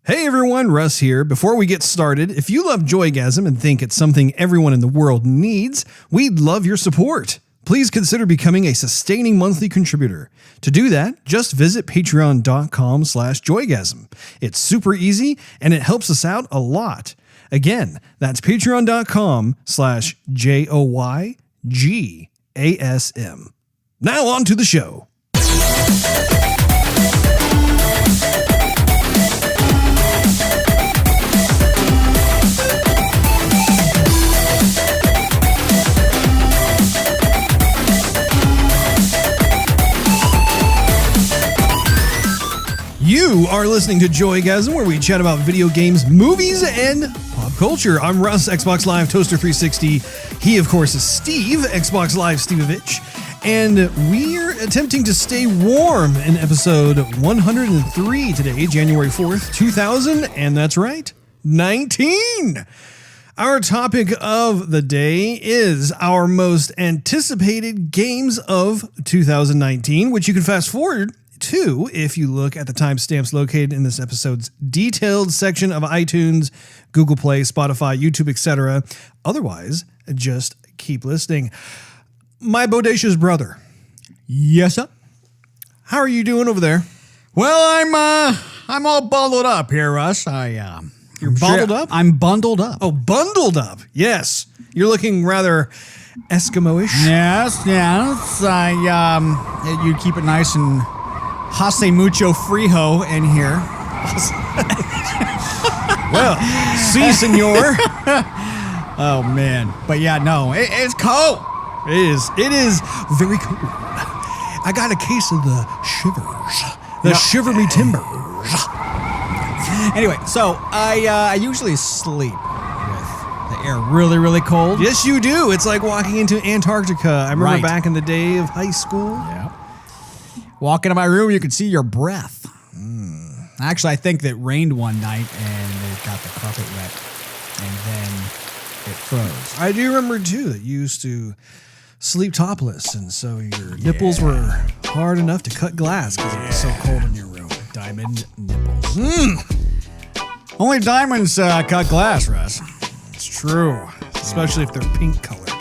Hey everyone, Russ here. Before we get started, if you love Joygasm and think it's something everyone in the world needs, we'd love your support. Please consider becoming a sustaining monthly contributor. To do that, just visit patreon.com/joygasm. It's super easy and it helps us out a lot. Again, that's patreon.com/JOYGASM. Now on to the show. You are listening to Joygasm, where we chat about video games, movies, and pop culture. I'm Russ, Xbox Live Toaster 360. He, of course, is Steve, Xbox Live Stevavitch. And we're attempting to stay warm in episode 103 today, January 4th, 2000. And that's right, 19. Our topic of the day is our most anticipated games of 2019, which you can fast forward to if you look at the timestamps located in this episode's detailed section of iTunes, Google Play, Spotify, YouTube, etc. Otherwise, just keep listening. My bodacious brother. Yes, sir. How are you doing over there? Well, I'm all bundled up here, Russ. You're bundled up? I'm bundled up. Oh, bundled up. Yes. You're looking rather Eskimo-ish. Yes. You keep it nice and Hase Mucho frio in here. Well, si, senor. Oh, man. But yeah, no, it's cold. It is very cold. I got a case of the shivers. Shiver me timbers. Anyway, so I usually sleep with the air really, really cold. Yes, you do. It's like walking into Antarctica. I remember back in the day of high school. Yeah. Walk into my room, you can see your breath. Actually, I think that it rained one night and it got the carpet wet, and then it froze. I do remember, too, that you used to sleep topless, and so your nipples were hard enough to cut glass because it was so cold in your room. Diamond nipples. Only diamonds cut glass, Russ. It's true, especially if they're pink colored.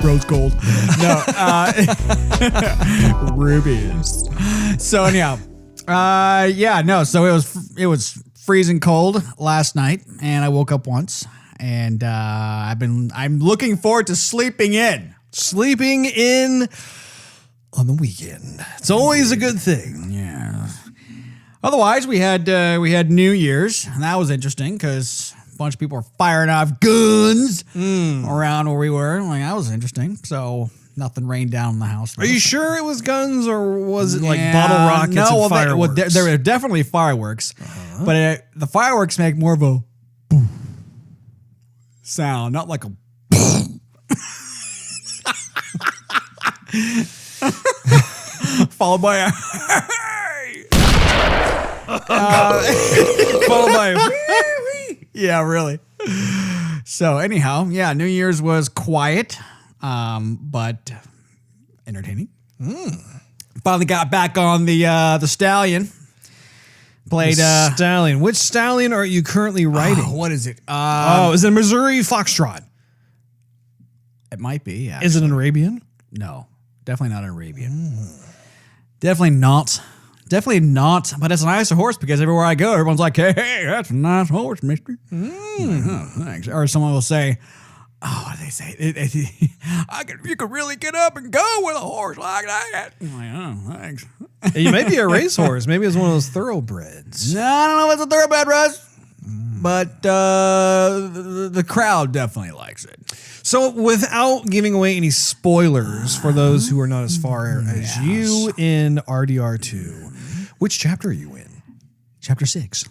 Rose gold. No, rubies. So anyhow, so it was freezing cold last night, and I woke up once, and I'm looking forward to sleeping in on the weekend. It's always a good thing. Yeah. Otherwise, we had New Year's, and that was interesting because a bunch of people were firing off guns around where we were. Like, that was interesting. So nothing rained down in the house. Are you sure it was guns, or was it like bottle rockets and fireworks? There were definitely fireworks, but the fireworks make more of a boom sound, not like a followed by a followed by yeah, really. So anyhow, New Year's was quiet, but entertaining. Finally got back on the stallion. Played stallion. Which stallion are you currently riding? What is it? Is it a Missouri Foxtrot? It might be. Yeah. Is it an Arabian? No, definitely not an Arabian. Definitely not. Definitely not, but it's a nicer horse because everywhere I go, everyone's like, hey, that's a nice horse, mister. Thanks. Or someone will say, oh, what do they say? You could really get up and go with a horse like that. I'm like, oh, thanks. It may be a racehorse. Maybe it's one of those thoroughbreds. I don't know if it's a thoroughbred, Russ, but the crowd definitely likes it. So without giving away any spoilers for those who are not as far as you in RDR2, which chapter are you in? Chapter 6.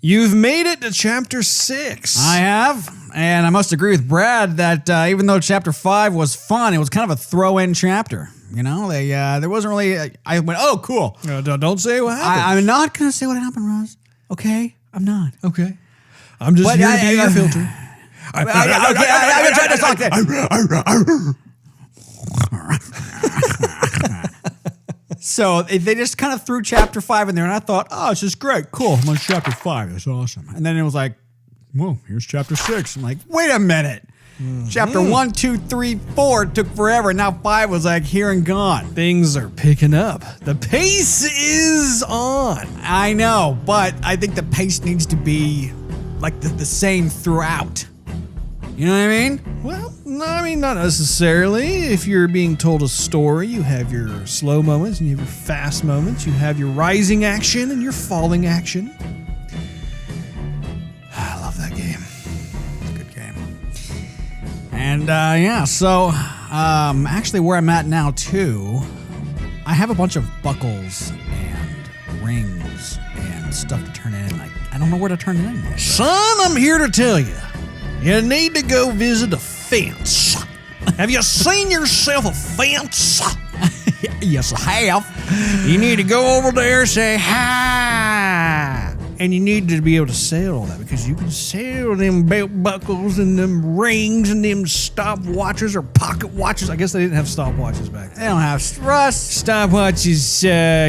You've made it to chapter 6. I have, and I must agree with Brad that even though chapter 5 was fun, it was kind of a throw-in chapter. You know, there wasn't really. I went, oh, cool. Don't say what happened. I'm not gonna say what happened, Russ. Okay, I'm not. Okay, I'm just here to be your filter. I've been trying to talk So they just kind of threw chapter 5 in there, and I thought, oh, this is great, cool. I'm on chapter 5. That's awesome. And then it was like, well, here's chapter 6. I'm like, wait a minute. Chapter 1, 2, 3, 4 took forever. Now 5 was like here and gone. Things are picking up. The pace is on. I know, but I think the pace needs to be like the same throughout. You know what I mean? Well, no, I mean, not necessarily. If you're being told a story, you have your slow moments and you have your fast moments. You have your rising action and your falling action. I love that game. It's a good game. And so actually where I'm at now too, I have a bunch of buckles and rings and stuff to turn in. I don't know where to turn it in yet. Son, I'm here to tell you. You need to go visit a fence. Have you seen yourself a fence? Yes, I have. You need to go over there and say hi. And you need to be able to sell all that because you can sell them belt buckles and them rings and them stopwatches or pocket watches. I guess they didn't have stopwatches back then. They don't have Russ. Stopwatches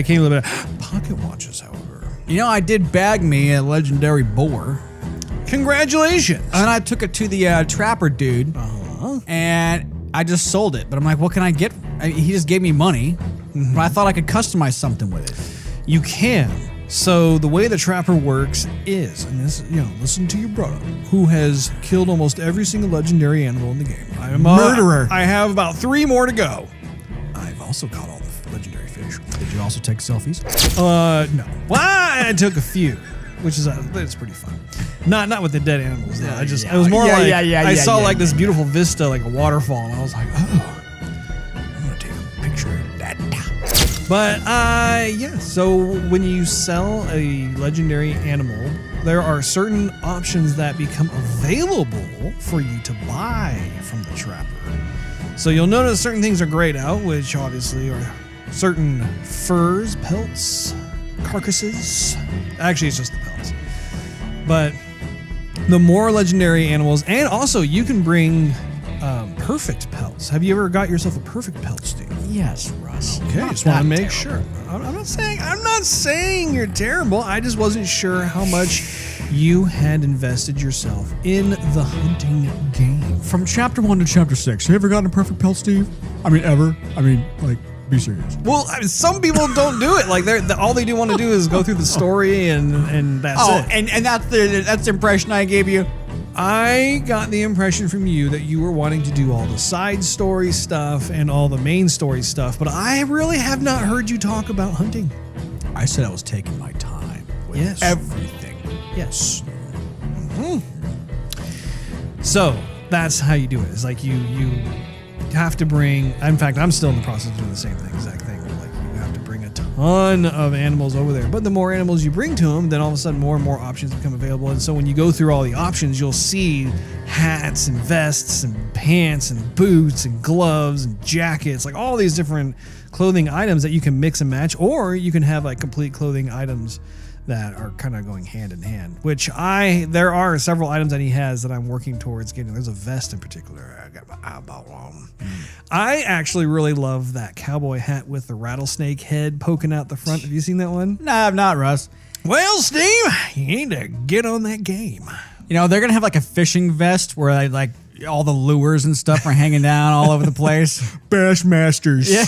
came a little bit. Pocket watches, however. You know, I did bag me a legendary boar. Congratulations. And I took it to the trapper dude, and I just sold it. But I'm like, what can I get? He just gave me money, but I thought I could customize something with it. You can. So the way the trapper works is, and this, listen to your brother, who has killed almost every single legendary animal in the game. I am a murderer. I have about 3 more to go. I've also caught all the legendary fish. Did you also take selfies? No. Well, I took a few, which is it's pretty fun. Not with the dead animals though. It was more I saw this beautiful vista, like a waterfall, and I was like, oh, I'm gonna take a picture of that. But so when you sell a legendary animal, there are certain options that become available for you to buy from the trapper. So you'll notice certain things are grayed out, which obviously are certain furs, pelts, carcasses. Actually, it's just the pelts. But the more legendary animals, and also you can bring perfect pelts. Have you ever got yourself a perfect pelt, Steve? Yes, Russ. Okay, just want to make sure. I'm not saying you're terrible. I just wasn't sure how much you had invested yourself in the hunting game. From chapter 1 to chapter 6, have you ever gotten a perfect pelt, Steve? I mean, ever? I mean, like, be serious. Well, some people don't do it. Like, all they do want to do is go through the story and that's it. And that's the impression I gave you. I got the impression from you that you were wanting to do all the side story stuff and all the main story stuff, but I really have not heard you talk about hunting. I said I was taking my time with everything. Yes. Mm-hmm. So that's how you do it. It's like you have to bring. In fact, I'm still in the process of doing the same exact thing. Like you have to bring a ton of animals over there. But the more animals you bring to them, then all of a sudden more and more options become available. And so when you go through all the options, you'll see hats and vests and pants and boots and gloves and jackets, like all these different clothing items that you can mix and match, or you can have like complete clothing items that are kind of going hand in hand, which there are several items that he has that I'm working towards getting. There's a vest in particular I got my eyeball on. I actually really love that cowboy hat with the rattlesnake head poking out the front. Have you seen that one? No, I've not, Russ. Well, Steve, you need to get on that game. You know, they're going to have like a fishing vest where like all the lures and stuff are hanging down all over the place. Bassmasters. Yeah.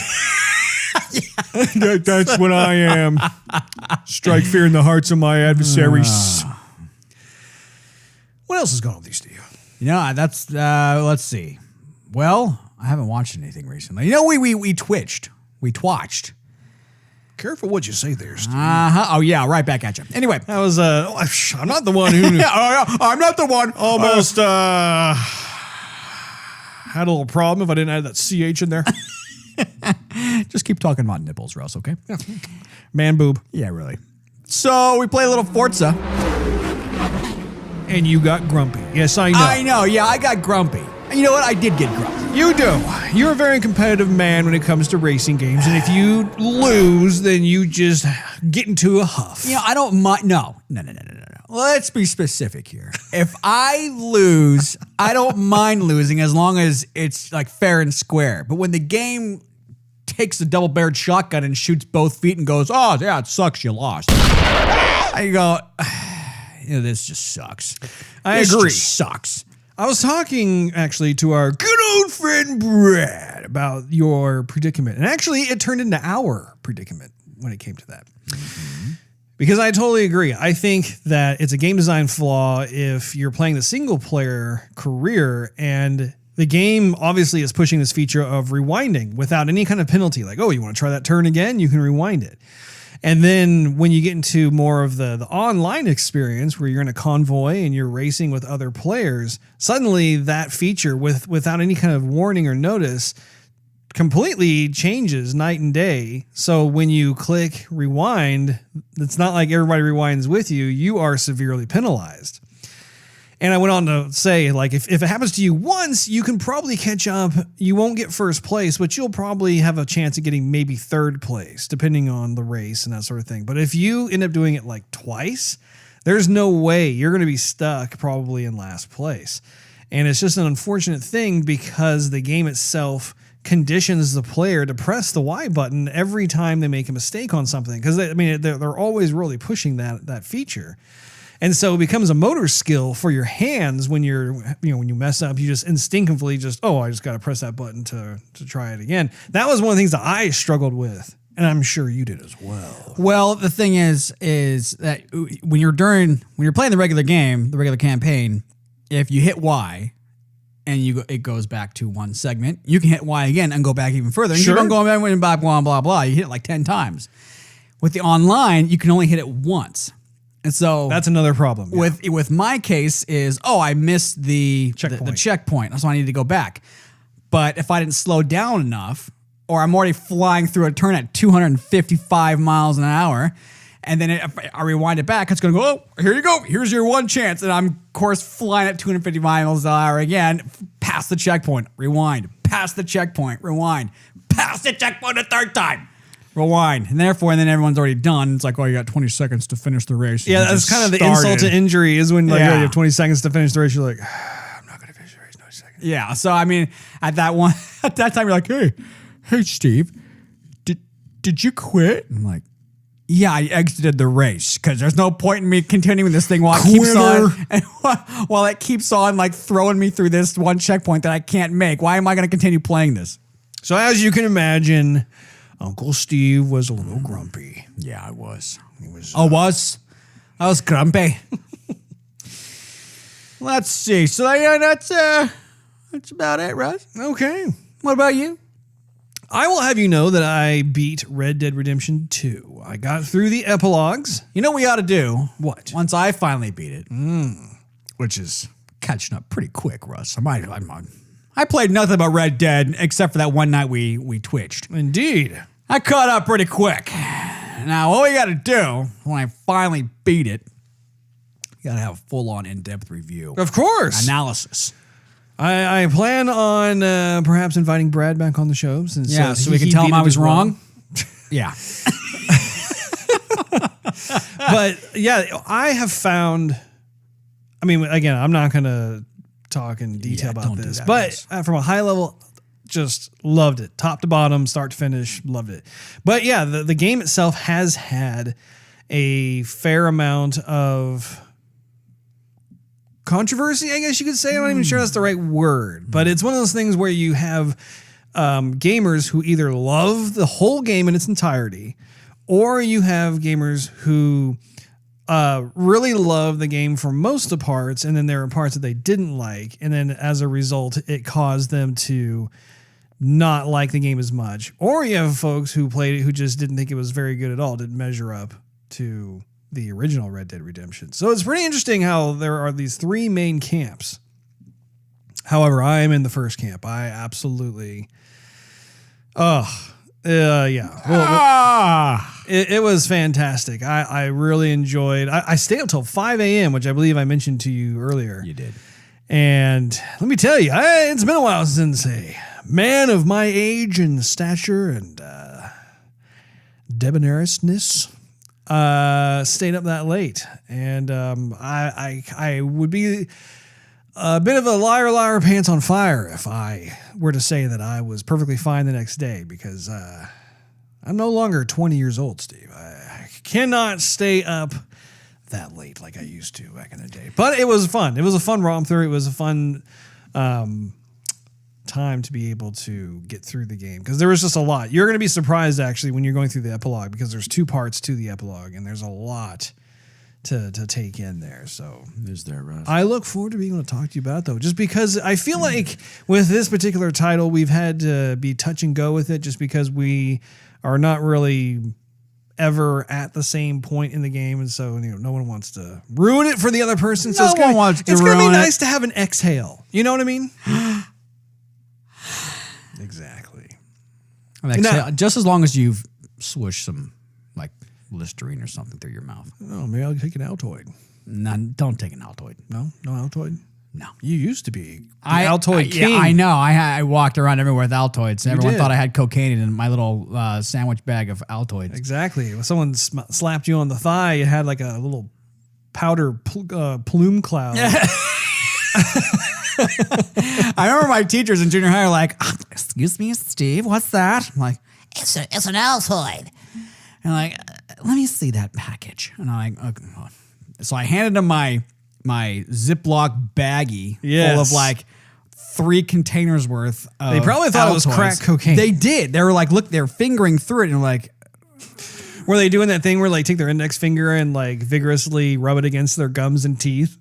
That's what I am. Strike fear in the hearts of my adversaries. What else is going on with you, Steve? You know, that's let's see. Well, I haven't watched anything recently. You know, we twitched. We twatched. Careful what you say there, Steve. Oh yeah, right back at you. Anyway, that was I'm not the one who I'm not the one. Almost had a little problem if I didn't add that CH in there. Just keep talking about nipples, Russ, okay? Yeah. Man boob. Yeah, really. So we play a little Forza. And you got grumpy. Yes, I know. I know, yeah, I got grumpy. And you know what? I did get grumpy. You do. You're a very competitive man when it comes to racing games. And if you lose, then you just get into a huff. You know, I don't mind. No. Let's be specific here. If I lose, I don't mind losing as long as it's like fair and square. But when the game takes the double-barreled shotgun and shoots both feet and goes, "Oh, yeah, it sucks. You lost." I go, this just sucks. I This agree. just sucks. I was talking actually to our good old friend Brad about your predicament. And actually, it turned into our predicament when it came to that. Because I totally agree. I think that it's a game design flaw if you're playing the single player career and the game obviously is pushing this feature of rewinding without any kind of penalty. Like, oh, you want to try that turn again? You can rewind it. And then when you get into more of the online experience where you're in a convoy and you're racing with other players, suddenly that feature without any kind of warning or notice completely changes night and day. So when you click rewind, it's not like everybody rewinds with you. You are severely penalized. And I went on to say, like, if it happens to you once, you can probably catch up. You won't get first place, but you'll probably have a chance of getting maybe third place, depending on the race and that sort of thing. But if you end up doing it like twice, there's no way you're going to be stuck probably in last place. And it's just an unfortunate thing because the game itself conditions the player to press the Y button every time they make a mistake on something. Because they're always really pushing that feature. And so it becomes a motor skill for your hands when when you mess up, you just instinctively I just got to press that button to try it again. That was one of the things that I struggled with, and I'm sure you did as well. Well, the thing is that when you're playing the regular game, the regular campaign, if you hit Y and it goes back to one segment, you can hit Y again and go back even further. And Sure. you keep on going back, blah, blah, blah. You hit it like 10 times. With the online, you can only hit it once. And so That's another problem. Yeah. with my case is, I missed the checkpoint. So I need to go back. But if I didn't slow down enough, or I'm already flying through a turn at 255 miles an hour, and then if I rewind it back, it's going to go, here you go. Here's your one chance. And I'm, of course, flying at 250 miles an hour again, past the checkpoint, rewind, past the checkpoint, rewind, past the checkpoint a third time. Rewind. And then everyone's already done. It's like, you got 20 seconds to finish the race. Yeah, that's kind of the insult to injury is when you have 20 seconds to finish the race. You're like, I'm not going to finish the race in 20 seconds. Yeah. So, at that time, you're like, hey, Steve, did you quit? I'm like, yeah, I exited the race because there's no point in me continuing this thing while it keeps on, and while it keeps on like throwing me through this one checkpoint that I can't make. Why am I going to continue playing this? So as you can imagine, Uncle Steve was a little grumpy. Yeah, I was. I was grumpy. Let's see. So that's about it, Russ. Okay. What about you? I will have you know that I beat Red Dead Redemption 2. I got through the epilogues. You know what we ought to do? What? Once I finally beat it, which is catching up pretty quick, Russ. I played nothing but Red Dead except for that one night we twitched. Indeed. I caught up pretty quick. Now, what we got to do when I finally beat it, you got to have a full-on in-depth review. Of course. Analysis. I plan on perhaps inviting Brad back on the show. Since, so we can tell him I was wrong. Yeah. But yeah, I have found, again, I'm not going to talk in detail about this, but from a high level, just loved it. Top to bottom, start to finish, loved it. But yeah, the game itself has had a fair amount of controversy, I guess you could say. I'm not even sure that's the right word, but it's one of those things where you have gamers who either love the whole game in its entirety, or you have gamers who really love the game for most of the parts, and then there are parts that they didn't like, and then as a result, it caused them to not like the game as much. Or you have folks who played it who just didn't think it was very good at all, didn't measure up to the original Red Dead Redemption. So it's pretty interesting how there are these three main camps. However, I am in the first camp. I absolutely... It was fantastic. I really enjoyed. I stayed up till 5 a.m., which I believe I mentioned to you earlier. You did. And let me tell you, it's been a while since a man of my age and stature and debonairousness stayed up that late. And I would be a bit of a liar, pants on fire if I were to say that I was perfectly fine the next day, because I'm no longer 20 years old, Steve. I cannot stay up that late like I used to back in the day. But it was fun. It was a fun romp through. It was a fun time to be able to get through the game, because there was just a lot. You're going to be surprised, actually, when you're going through the epilogue, because there's 2 parts to the epilogue, and there's a lot to take in there. So is there, Russ? I look forward to being able to talk to you about it, though, just because I feel like with this particular title, we've had to be touch and go with it, just because we are not really ever at the same point in the game, and so no one wants to ruin it for the other person. So it's gonna be nice to have an exhale. You know what I mean? Exactly. Now, just as long as you've swished some like Listerine or something through your mouth. Oh, maybe I'll take an Altoid. No, don't take an Altoid. No Altoid. No, you used to be Altoid king. Yeah, I know. I walked around everywhere with Altoids. Everyone thought I had cocaine in my little sandwich bag of Altoids. Exactly. When someone slapped you on the thigh, it had like a little powder plume cloud. I remember my teachers in junior high were like, "Excuse me, Steve, what's that?" I'm like, "It's an Altoid." And like, "Let me see that package." And I'm like, "Okay." So I handed them my Ziploc baggie full of like 3 containers worth of They probably thought it was crack cocaine. They did. They were like, look, they're fingering through it, and like, were they doing that thing where they take their index finger and like vigorously rub it against their gums and teeth?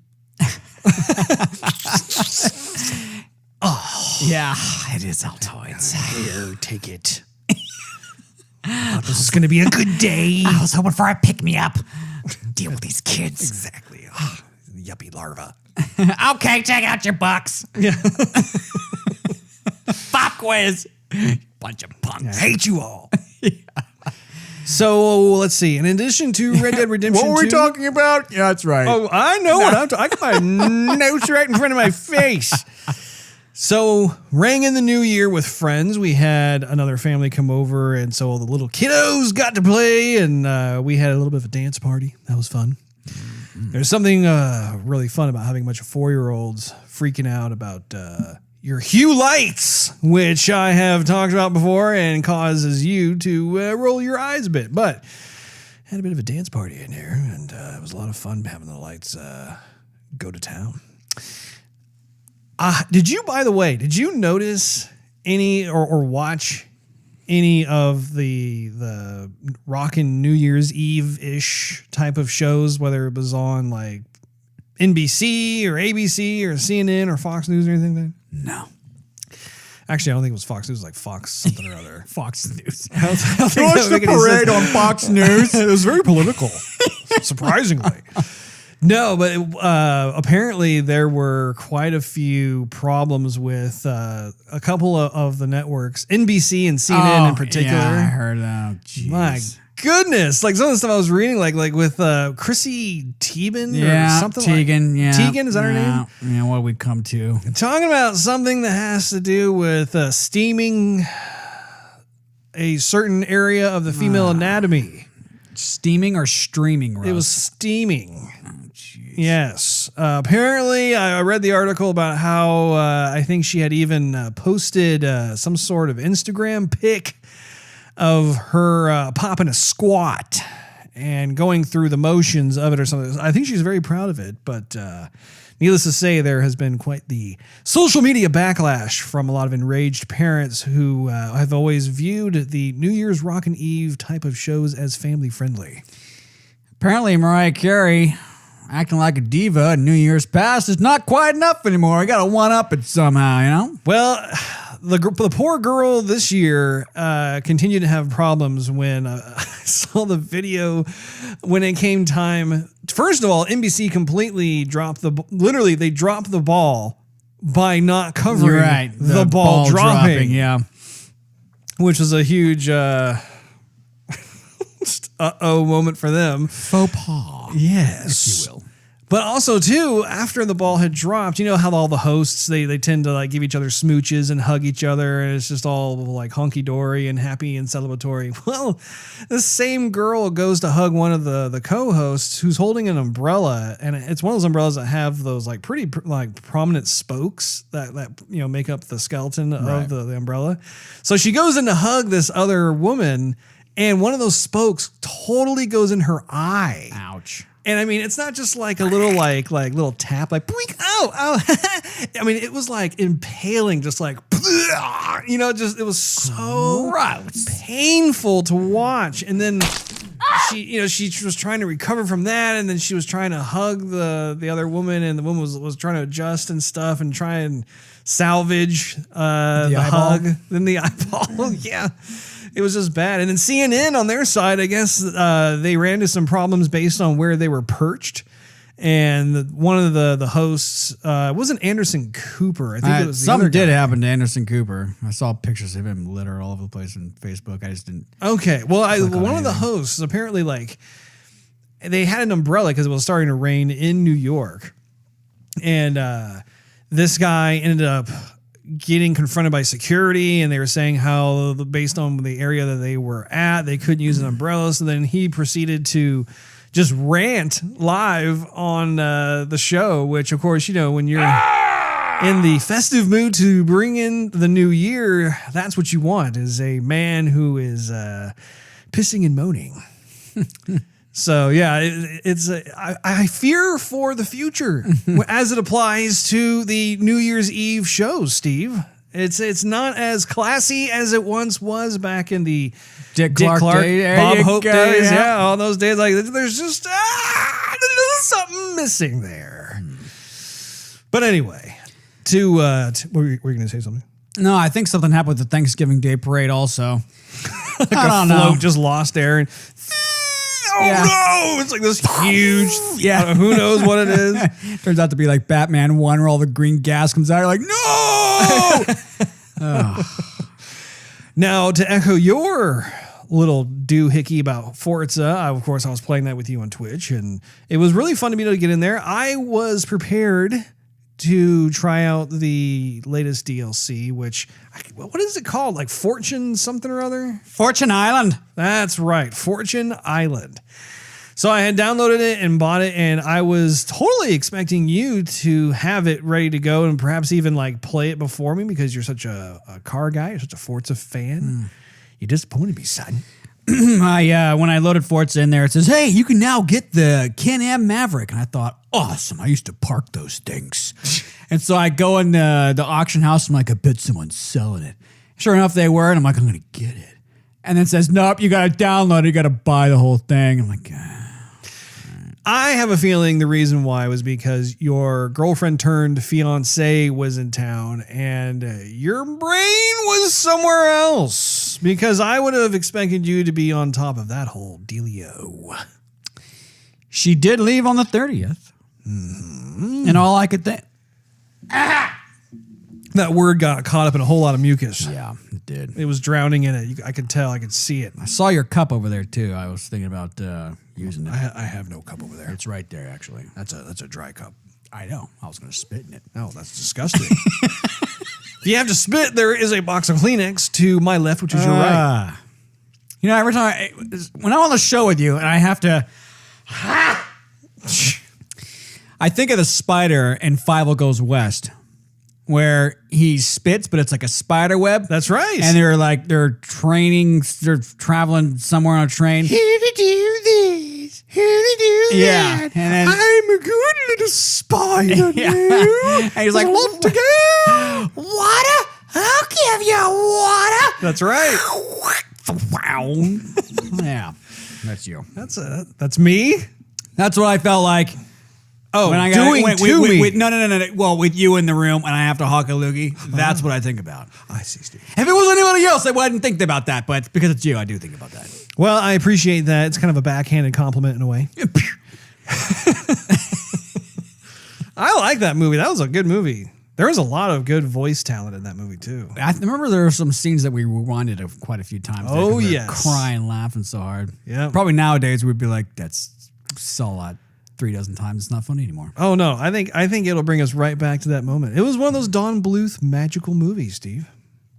Oh yeah, it is Altoids. Here, take it. I thought this was going to be a good day. I was hoping for a pick-me-up. Deal with these kids. Exactly. Oh, yuppie larva. Okay, take out your bucks. Yeah. Pop quiz. Bunch of punks. I hate you all. Yeah. So let's see. In addition to Red Dead Redemption 2. What were we talking about? Yeah, that's right. Oh, I know what I'm talking about. I got my notes right in front of my face. So, rang in the new year with friends. We had another family come over, and so all the little kiddos got to play, and we had a little bit of a dance party. That was fun. Mm-hmm. There's something really fun about having a bunch of 4-year-olds freaking out about your hue lights, which I have talked about before and causes you to roll your eyes a bit. But had a bit of a dance party in here, and it was a lot of fun having the lights go to town. Did you notice any or watch any of the rockin' New Year's Eve-ish type of shows, whether it was on like NBC or ABC or CNN or Fox News or anything like that? No. Actually, I don't think it was Fox News, like Fox something or other. Fox News. I don't think Watch the parade on Fox News. It was very political, surprisingly. No, but apparently there were quite a few problems with a couple of the networks, NBC and CNN in particular. Yeah, I heard that. My goodness. Like some of the stuff I was reading, like with Chrissy Teigen or something Teigen, like Teigen, is that her name? Yeah, what we come to. Talking about something that has to do with steaming a certain area of the female anatomy. Steaming or streaming, Russ? It was steaming. Yes. Apparently, I read the article about how I think she had even posted some sort of Instagram pic of her popping a squat and going through the motions of it or something. I think she's very proud of it, but needless to say, there has been quite the social media backlash from a lot of enraged parents who have always viewed the New Year's Rockin' Eve type of shows as family friendly. Apparently, Mariah Carey acting like a diva in New Year's past is not quite enough anymore. I got to one-up it somehow, you know? Well, the poor girl this year continued to have problems when I saw the video when it came time. First of all, NBC completely dropped they dropped the ball by not covering the ball dropping. Yeah. Which was a huge moment for them. Faux pas. Yes. If you will. But also too, after the ball had dropped, you know how all the hosts they tend to like give each other smooches and hug each other, and it's just all like honky dory and happy and celebratory. Well, the same girl goes to hug one of the co-hosts who's holding an umbrella, and it's one of those umbrellas that have those like pretty like prominent spokes that make up the skeleton of the umbrella. So she goes in to hug this other woman, and one of those spokes totally goes in her eye. Ouch. And I mean, it's not just like a little like little tap, like boink, ow. I mean, it was like impaling, just like, just it was so painful to watch. And then she was trying to recover from that, and then she was trying to hug the other woman, and the woman was trying to adjust and stuff and try and salvage the hug. Then the eyeball, yeah. It was just bad. And then CNN on their side, I guess they ran into some problems based on where they were perched. And one of the hosts wasn't Anderson Cooper. I think it was something did happen to Anderson Cooper. I saw pictures of him littered all over the place on Facebook. I just didn't. Okay. Well, one of the hosts apparently they had an umbrella because it was starting to rain in New York. And this guy ended up getting confronted by security, and they were saying how based on the area that they were at, they couldn't use an umbrella. So then he proceeded to just rant live on the show, which of course, when you're in the festive mood to bring in the new year, that's what you want, is a man who is pissing and moaning. So yeah, I fear for the future as it applies to the New Year's Eve shows, Steve. It's not as classy as it once was back in the Dick Clark Bob Hope days. Yeah, all those days. Like there's just something missing there. But anyway, were you going to say something? No, I think something happened with the Thanksgiving Day parade also. I don't know. Just lost air and. No! It's like this huge. Yeah, who knows what it is? Turns out to be like Batman 1, where all the green gas comes out. You're like, no! Now, to echo your little doohickey about Forza, of course, I was playing that with you on Twitch, and it was really fun to be able to get in there. I was prepared to try out the latest DLC, which, what is it called? Like Fortune something or other? Fortune Island. That's right, Fortune Island. So I had downloaded it and bought it, and I was totally expecting you to have it ready to go and perhaps even like play it before me because you're such a car guy, you're such a Forza fan. You disappointed me, son. When I loaded Forza in there, it says, hey, you can now get the Can-Am Maverick. And I thought, awesome. I used to park those things. And so I go in the auction house. I'm like, I bet someone's selling it. Sure enough, they were. And I'm like, I'm going to get it. And then it says, nope, you got to download it. You got to buy the whole thing. I'm like, I have a feeling the reason why was because your girlfriend turned fiance was in town and your brain was somewhere else, because I would have expected you to be on top of that whole dealio. She did leave on the 30th. Mm-hmm. And all I could think. That word got caught up in a whole lot of mucus. Yeah, it did. It was drowning in it. I could tell. I could see it. I saw your cup over there, too. I was thinking about using it. I have no cup over there. It's right there, actually. That's a dry cup. I know. I was going to spit in it. Oh, that's disgusting. If you have to spit, there is a box of Kleenex to my left, which is your right. Every time when I'm on the show with you and I have to... I think of the spider in Fievel Goes West, where he spits, but it's like a spider web. That's right. And they're traveling somewhere on a train. Here to do this, here to do that. And then, I'm a good little spider now. And he's like, what to go? Water? I'll give you water. That's right. Yeah, that's you. That's me. That's what I felt like. Oh, when I doing to me. No. Well, with you in the room and I have to hawk a loogie, that's what I think about. I see, Steve. If it was anybody else, I wouldn't think about that. But because it's you, I do think about that. Well, I appreciate that. It's kind of a backhanded compliment in a way. I like that movie. That was a good movie. There was a lot of good voice talent in that movie, too. I remember there were some scenes that we rewinded quite a few times. Oh, yes. Crying, laughing so hard. Yeah. Probably nowadays we'd be like, that's saw a lot 3 dozen times, it's not funny anymore. Oh no, I think it'll bring us right back to that moment. It was one of those Don Bluth magical movies, Steve.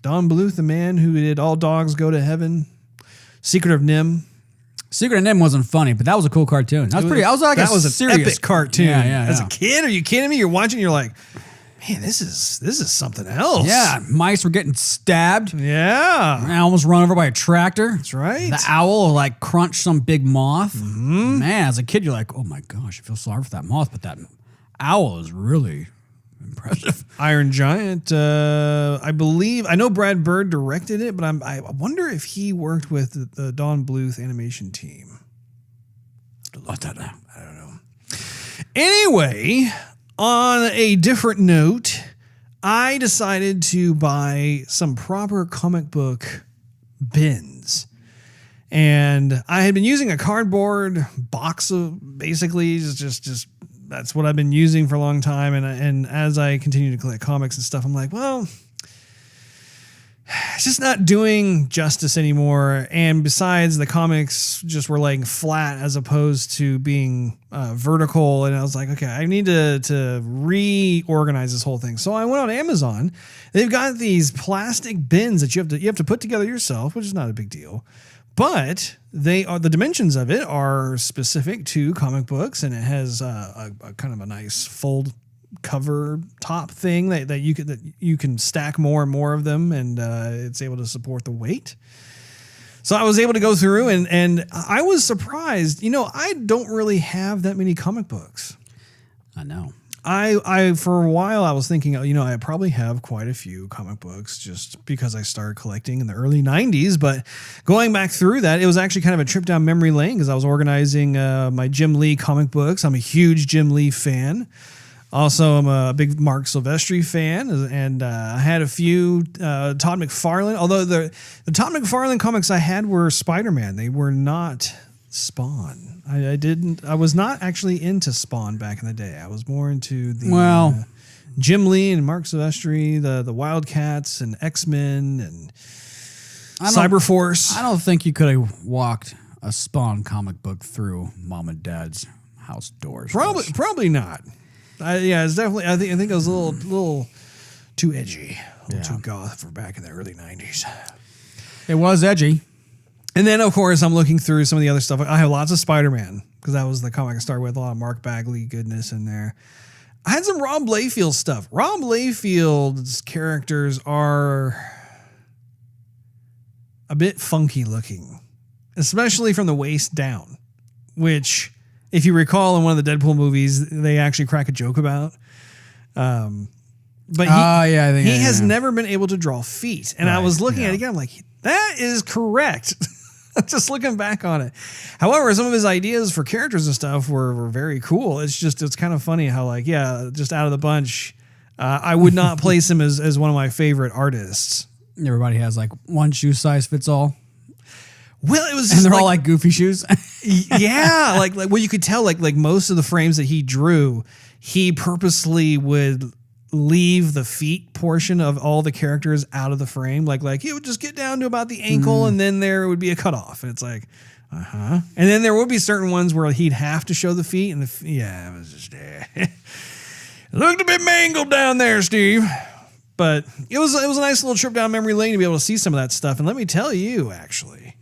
Don Bluth, the man who did All Dogs Go to Heaven, Secret of Nim. Secret of Nim wasn't funny, but that was a cool cartoon. That was an epic cartoon. Yeah. As a kid, are you kidding me? You're watching, you're like, man, this is something else. Yeah, mice were getting stabbed. Yeah. I almost run over by a tractor. That's right. The owl will like crunch some big moth. Mm-hmm. Man, as a kid, you're like, oh my gosh, I feel sorry for that moth, but that owl is really impressive. Iron Giant, I know Brad Bird directed it, but I wonder if he worked with the Don Bluth animation team. I don't know. Anyway, on a different note, I decided to buy some proper comic book bins. And I had been using a cardboard box of basically just that's what I've been using for a long time. And as I continue to collect comics and stuff, I'm like, well, it's just not doing justice anymore. And besides, the comics just were laying flat as opposed to being vertical. And I was like, okay, I need to reorganize this whole thing. So I went on Amazon. They've got these plastic bins that you have to put together yourself, which is not a big deal. But the dimensions of it are specific to comic books, and it has a kind of a nice fold cover top thing that you can stack more and more of them, and it's able to support the weight. So I was able to go through, and I was surprised. I don't really have that many comic books. I know. I for a while I was thinking, I probably have quite a few comic books just because I started collecting in the early 90s. But going back through that, it was actually kind of a trip down memory lane because I was organizing my Jim Lee comic books. I'm a huge Jim Lee fan. Also, I'm a big Mark Silvestri fan, and I had a few Todd McFarlane. Although the Todd McFarlane comics I had were Spider-Man. They were not Spawn. I was not actually into Spawn back in the day. I was more into the Jim Lee and Mark Silvestri, the Wildcats and X-Men and Cyberforce. I don't think you could have walked a Spawn comic book through mom and dad's house doors. Probably not. It's definitely. I think it was a little too edgy, a little too goth for back in the early 90s. It was edgy. And then, of course, I'm looking through some of the other stuff. I have lots of Spider-Man because that was the comic I started with. A lot of Mark Bagley goodness in there. I had some Rob Liefeld stuff. Rob Liefeld's characters are a bit funky looking, especially from the waist down, which, if you recall, in one of the Deadpool movies, they actually crack a joke about. But he has never been able to draw feet. And I was looking at it again, I'm like, that is correct. Just looking back on it. However, some of his ideas for characters and stuff were very cool. It's kind of funny how just out of the bunch, I would not place him as one of my favorite artists. Everybody has like one shoe size fits all. Well, it was, and they're all like goofy shoes. Yeah, well, you could tell like most of the frames that he drew, he purposely would leave the feet portion of all the characters out of the frame. Like he would just get down to about the ankle, and then there would be a cutoff, and it's like, and then there would be certain ones where he'd have to show the feet, and it was just it looked a bit mangled down there, Steve. But it was a nice little trip down memory lane to be able to see some of that stuff. And let me tell you, actually,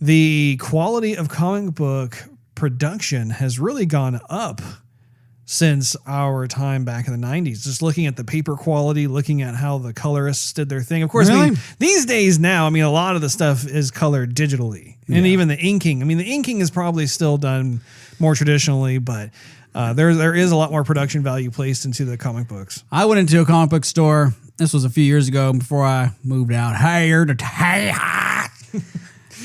the quality of comic book production has really gone up since our time back in the 90s. Just looking at the paper quality, looking at how the colorists did their thing. Of course, really? These days now, a lot of the stuff is colored digitally. And even the inking. The inking is probably still done more traditionally, but there is a lot more production value placed into the comic books. I went into a comic book store. This was a few years ago before I moved out here to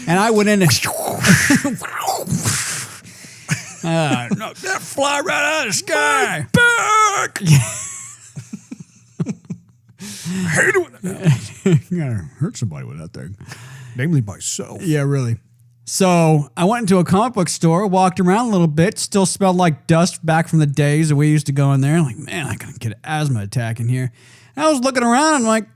and I went in and knock that fly right out of the sky. Back! I hate it when that happens. You gotta hurt somebody with that thing. Namely myself. Yeah, really. So I went into a comic book store, walked around a little bit, still smelled like dust back from the days that we used to go in there. Like, man, I could get an asthma attack in here. And I was looking around and like,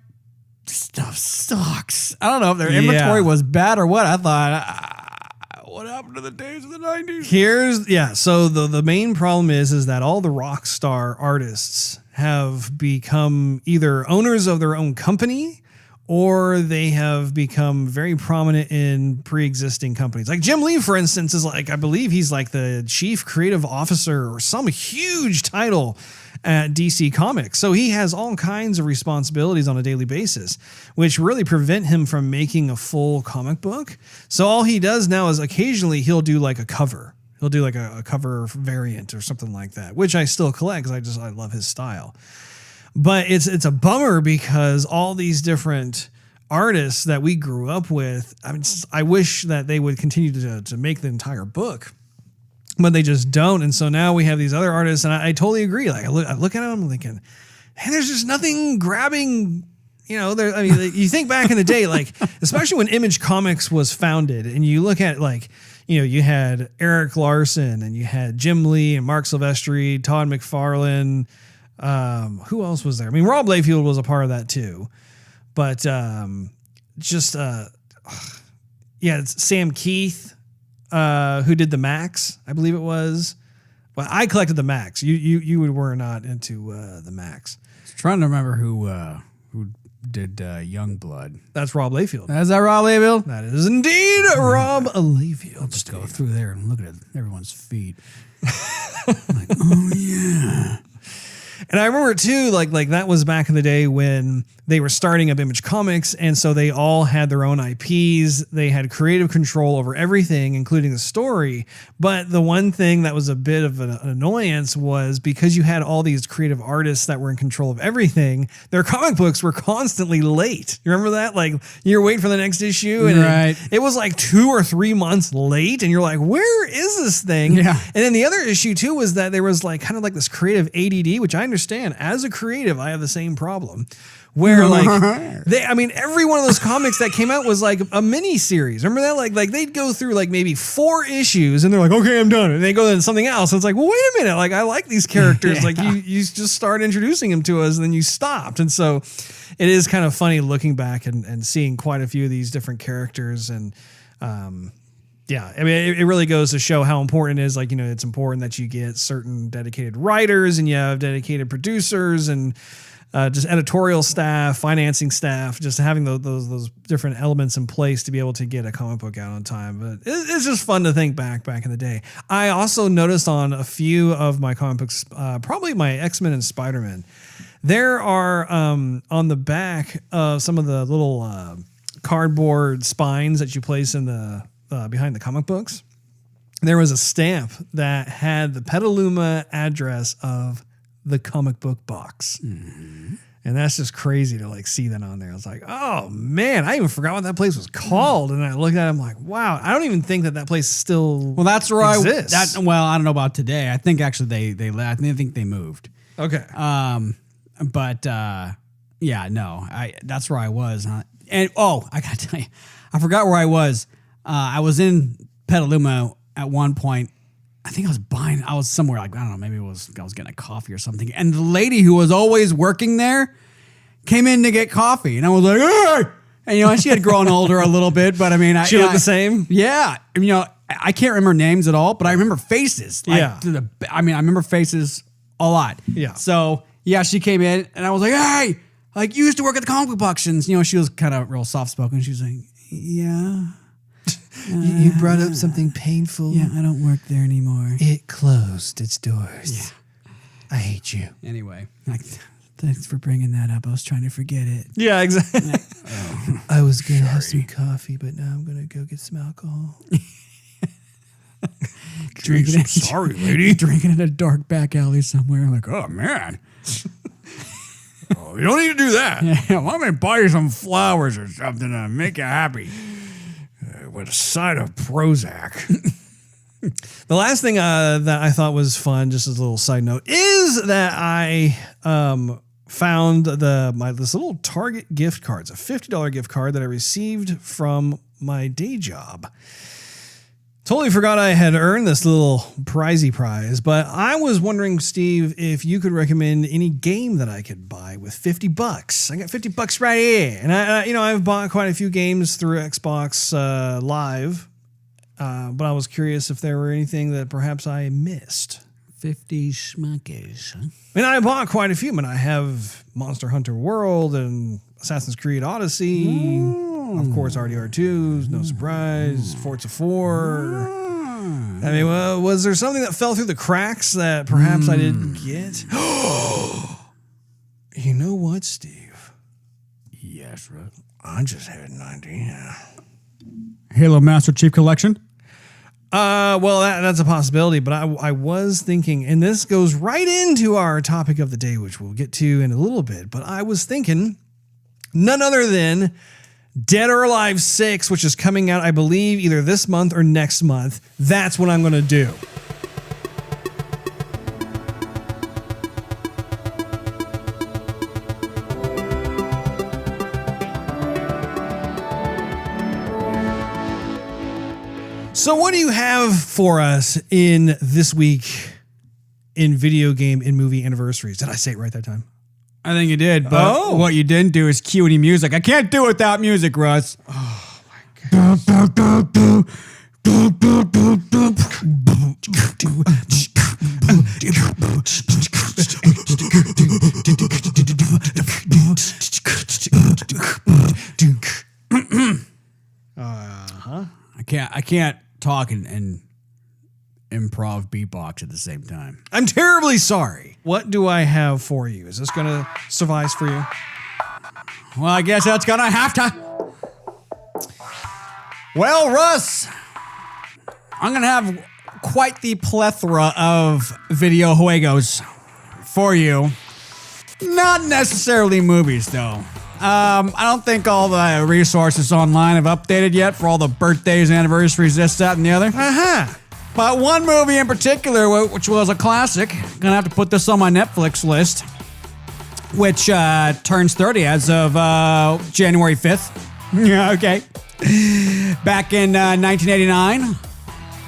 this stuff sucks. I don't know if their inventory was bad or what. I thought, What happened to the days of the 90s? So the main problem is that all the rock star artists have become either owners of their own company or they have become very prominent in pre-existing companies. Like Jim Lee, for instance, is like, I believe he's like the chief creative officer or some huge title at DC Comics. So he has all kinds of responsibilities on a daily basis, which really prevent him from making a full comic book. So all he does now is occasionally he'll do like a cover. He'll do like a cover variant or something like that, which I still collect because I love his style. But it's a bummer because all these different artists that we grew up with, I wish that they would continue to make the entire book, but they just don't. And so now we have these other artists, and I totally agree. Like I look at them, I'm thinking, hey, there's just nothing grabbing. You think back in the day, like especially when Image Comics was founded, and you look at like, you had Eric Larson, and you had Jim Lee and Mark Silvestri, Todd McFarlane. Who else was there? I mean, Rob Liefeld was a part of that too, but it's Sam Keith, who did the Max, I believe it was. Well, I collected the Max. You were not into the Max. I was trying to remember who did Youngblood. That's Rob Liefeld. Is that Rob Liefeld? That is indeed Rob Liefeld. I'll just go through there and look at everyone's feet. Like, oh yeah. And I remember too, like that was back in the day when they were starting up Image Comics, and so they all had their own IPs. They had creative control over everything, including the story. But the one thing that was a bit of an annoyance was because you had all these creative artists that were in control of everything, their comic books were constantly late. You remember that? Like you're waiting for the next issue, and right. it was like 2 or 3 months late, and you're like, where is this thing? Yeah. And then the other issue too was that there was like kind of like this creative ADD, which I understand. As a creative, I have the same problem. Where like every one of those comics that came out was like a mini series. Remember that? Like they'd go through like maybe 4 issues and they're like, okay, I'm done. And they go to something else. And it's like, well, wait a minute. Like I like these characters. Yeah. Like you just started introducing them to us and then you stopped. And so it is kind of funny looking back and seeing quite a few of these different characters. And it really goes to show how important it is. Like, it's important that you get certain dedicated writers and you have dedicated producers and just editorial staff, financing staff, just having those different elements in place to be able to get a comic book out on time. But it's just fun to think back in the day. I also noticed on a few of my comic books, probably my X-Men and Spider-Man, there are on the back of some of the little cardboard spines that you place in the behind the comic books, there was a stamp that had the Petaluma address of the comic book box. Mm-hmm. And that's just crazy to like see that on there. I was like, oh man, I even forgot what that place was called. And I looked at it, I'm like, wow, I don't even think that place still that's where exists. I don't know about today. I think actually they think they moved. Okay. That's where I was. And I gotta tell you, I forgot where I was. I was in Petaluma at one point. I think I was somewhere like, I don't know, maybe I was getting a coffee or something. And the lady who was always working there came in to get coffee. And I was like, hey! And, she had grown older a little bit, but I mean, she looked the same. Yeah. I can't remember names at all, but I remember faces. I remember faces a lot. Yeah. So yeah, she came in and I was like, hey, like you used to work at the comic book box. And, she was kind of real soft spoken. She was like, yeah. You brought up something painful. Yeah, I don't work there anymore. It closed its doors. Yeah. I hate you. Anyway, thanks for bringing that up. I was trying to forget it. Yeah, exactly. I was going to have some coffee, but now I'm going to go get some alcohol. Sorry, lady. Drinking in a dark back alley somewhere. I'm like, oh, man. Oh, you don't need to do that. Yeah, let me buy you some flowers or something to make you happy. With a side of Prozac. The last thing that I thought was fun, just as a little side note, is that I found this little Target gift card. It's a $50 gift card that I received from my day job. Totally forgot I had earned this little prizey prize, but I was wondering, Steve, if you could recommend any game that I could buy with $50. I got $50 right here, and I've bought quite a few games through Xbox Live, but I was curious if there were anything that perhaps I missed. 50 Schmuckers, huh? I mean, I bought quite a few. I mean, I have Monster Hunter World and Assassin's Creed Odyssey. Of course, RDR2s, no surprise. Forza 4. I mean, was there something that fell through the cracks that perhaps I didn't get? You know what, Steve? Yes, Russ. I just had an idea. Halo Master Chief Collection? Well, that's a possibility, but I was thinking, and this goes right into our topic of the day, which we'll get to in a little bit, but I was thinking none other than Dead or Alive 6, which is coming out, I believe, either this month or next month. That's what I'm going to do. So what do you have for us in this week in video game and movie anniversaries? Did I say it right that time? I think you did, but what you didn't do is cue any music. I can't do it without music, Russ. Oh, my gosh. I can't talk and improv beatbox at the same time. I'm terribly sorry. What do I have for you? Is this going to suffice for you? Well, I guess that's gonna have to. Well, Russ, I'm gonna have quite the plethora of video juegos for you. Not necessarily movies, though. I don't think all the resources online have updated yet for all the birthdays, anniversaries, this, that, and the other. But one movie in particular, which was a classic, gonna have to put this on my Netflix list, which turns 30 as of January 5th. Yeah, okay. Back in 1989.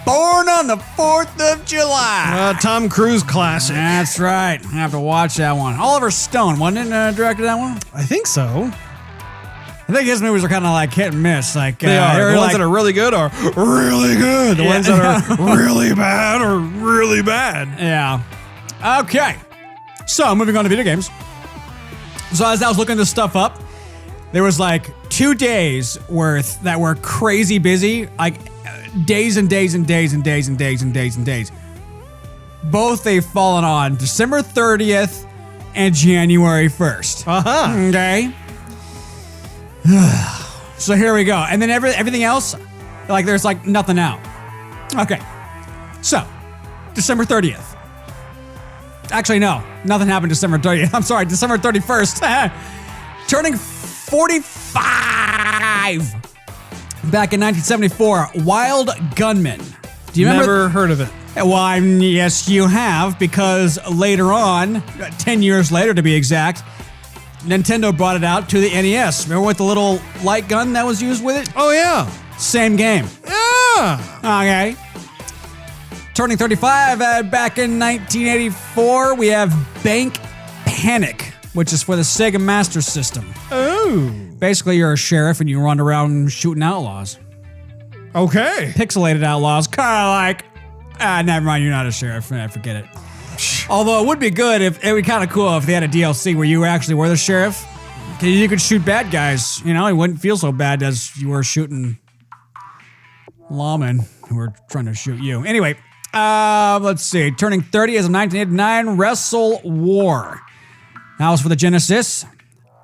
Born on the 4th of July. Tom Cruise classic. That's right. I have to watch that one. Oliver Stone, wasn't it, directed that one? I think so. I think his movies are kind of like hit and miss. Like they are. The ones that are really good are really good. The ones that are really bad are really bad. Yeah. Okay. So, moving on to video games. So, as I was looking this stuff up, there was like 2 days worth that were crazy busy. Like, days and days and days and days and days and days and days. Both they've fallen on December 30th and January 1st. Okay. So here we go. And then everything else, like there's like nothing out. Okay. So, December 30th. Actually, no. Nothing happened December 30th. I'm sorry, December 31st. Turning 45. Back in 1974, Wild Gunman. Do you remember? Never heard of it. Well, yes, you have, because later on, 10 years later to be exact, Nintendo brought it out to the NES. Remember with the little light gun that was used with it? Oh, yeah. Same game. Yeah. Okay. Turning 35, back in 1984, we have Bank Panic, which is for the Sega Master System. Oh. Basically, you're a sheriff and you run around shooting outlaws. Okay. Pixelated outlaws, kind of like, never mind, you're not a sheriff. Forget it. Although it would be good if it would be kind of cool if they had a DLC where you actually were the sheriff. You could shoot bad guys. You know, it wouldn't feel so bad as you were shooting lawmen who were trying to shoot you. Anyway, let's see. Turning 30 as of 1989, Wrestle War. That was for the Genesis.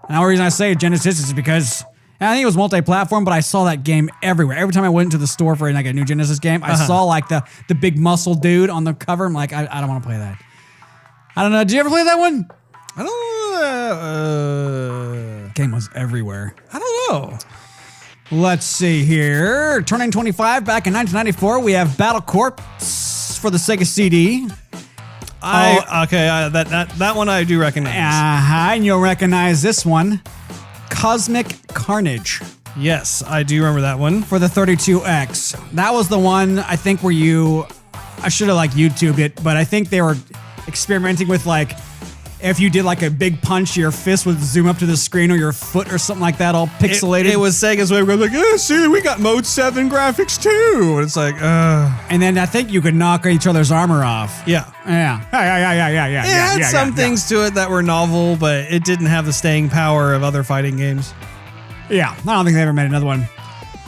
Now, the reason I say Genesis is because I think it was multi-platform, but I saw that game everywhere. Every time I went into the store for like a new Genesis game, I saw like the big muscle dude on the cover. I'm like, I don't want to play that. I don't know. Did you ever play that one? I don't Game was everywhere. I don't know. Let's see here. Turning 25 back in 1994, we Battle Corps for the Sega CD. That one I do recognize. And you'll recognize this one. Cosmic Carnage. Yes, I do remember that one. For the 32X. That was the one, I think, where I should have like YouTubed it, but I think they were experimenting with like if you did like a big punch, your fist would zoom up to the screen or your foot or something like that, all pixelated. It was Sega's way of going like, see, we got Mode 7 graphics too. And it's like, And then I think you could knock each other's armor off. Yeah. Yeah. It had some things to it that were novel, but it didn't have the staying power of other fighting games. Yeah, I don't think they ever made another one.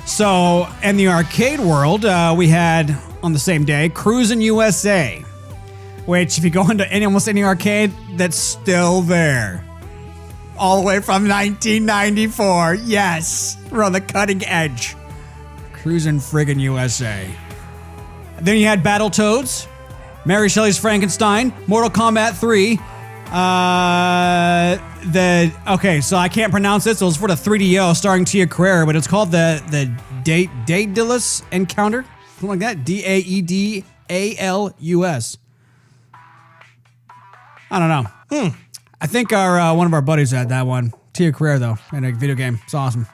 So, in the arcade world, we had, on the same day, Cruisin' USA. Which, if you go into almost any arcade, that's still there. All the way from 1994. Yes, we're on the cutting edge. Cruisin' friggin' USA. Then you had Battletoads, Mary Shelley's Frankenstein, Mortal Kombat 3. So I can't pronounce it, so it's for the 3DO starring Tia Carrere, but it's called the Daedalus Encounter, something like that. Daedalus. I don't know. I think our one of our buddies had that one. Tia Carrere, though, in a video game. It's awesome.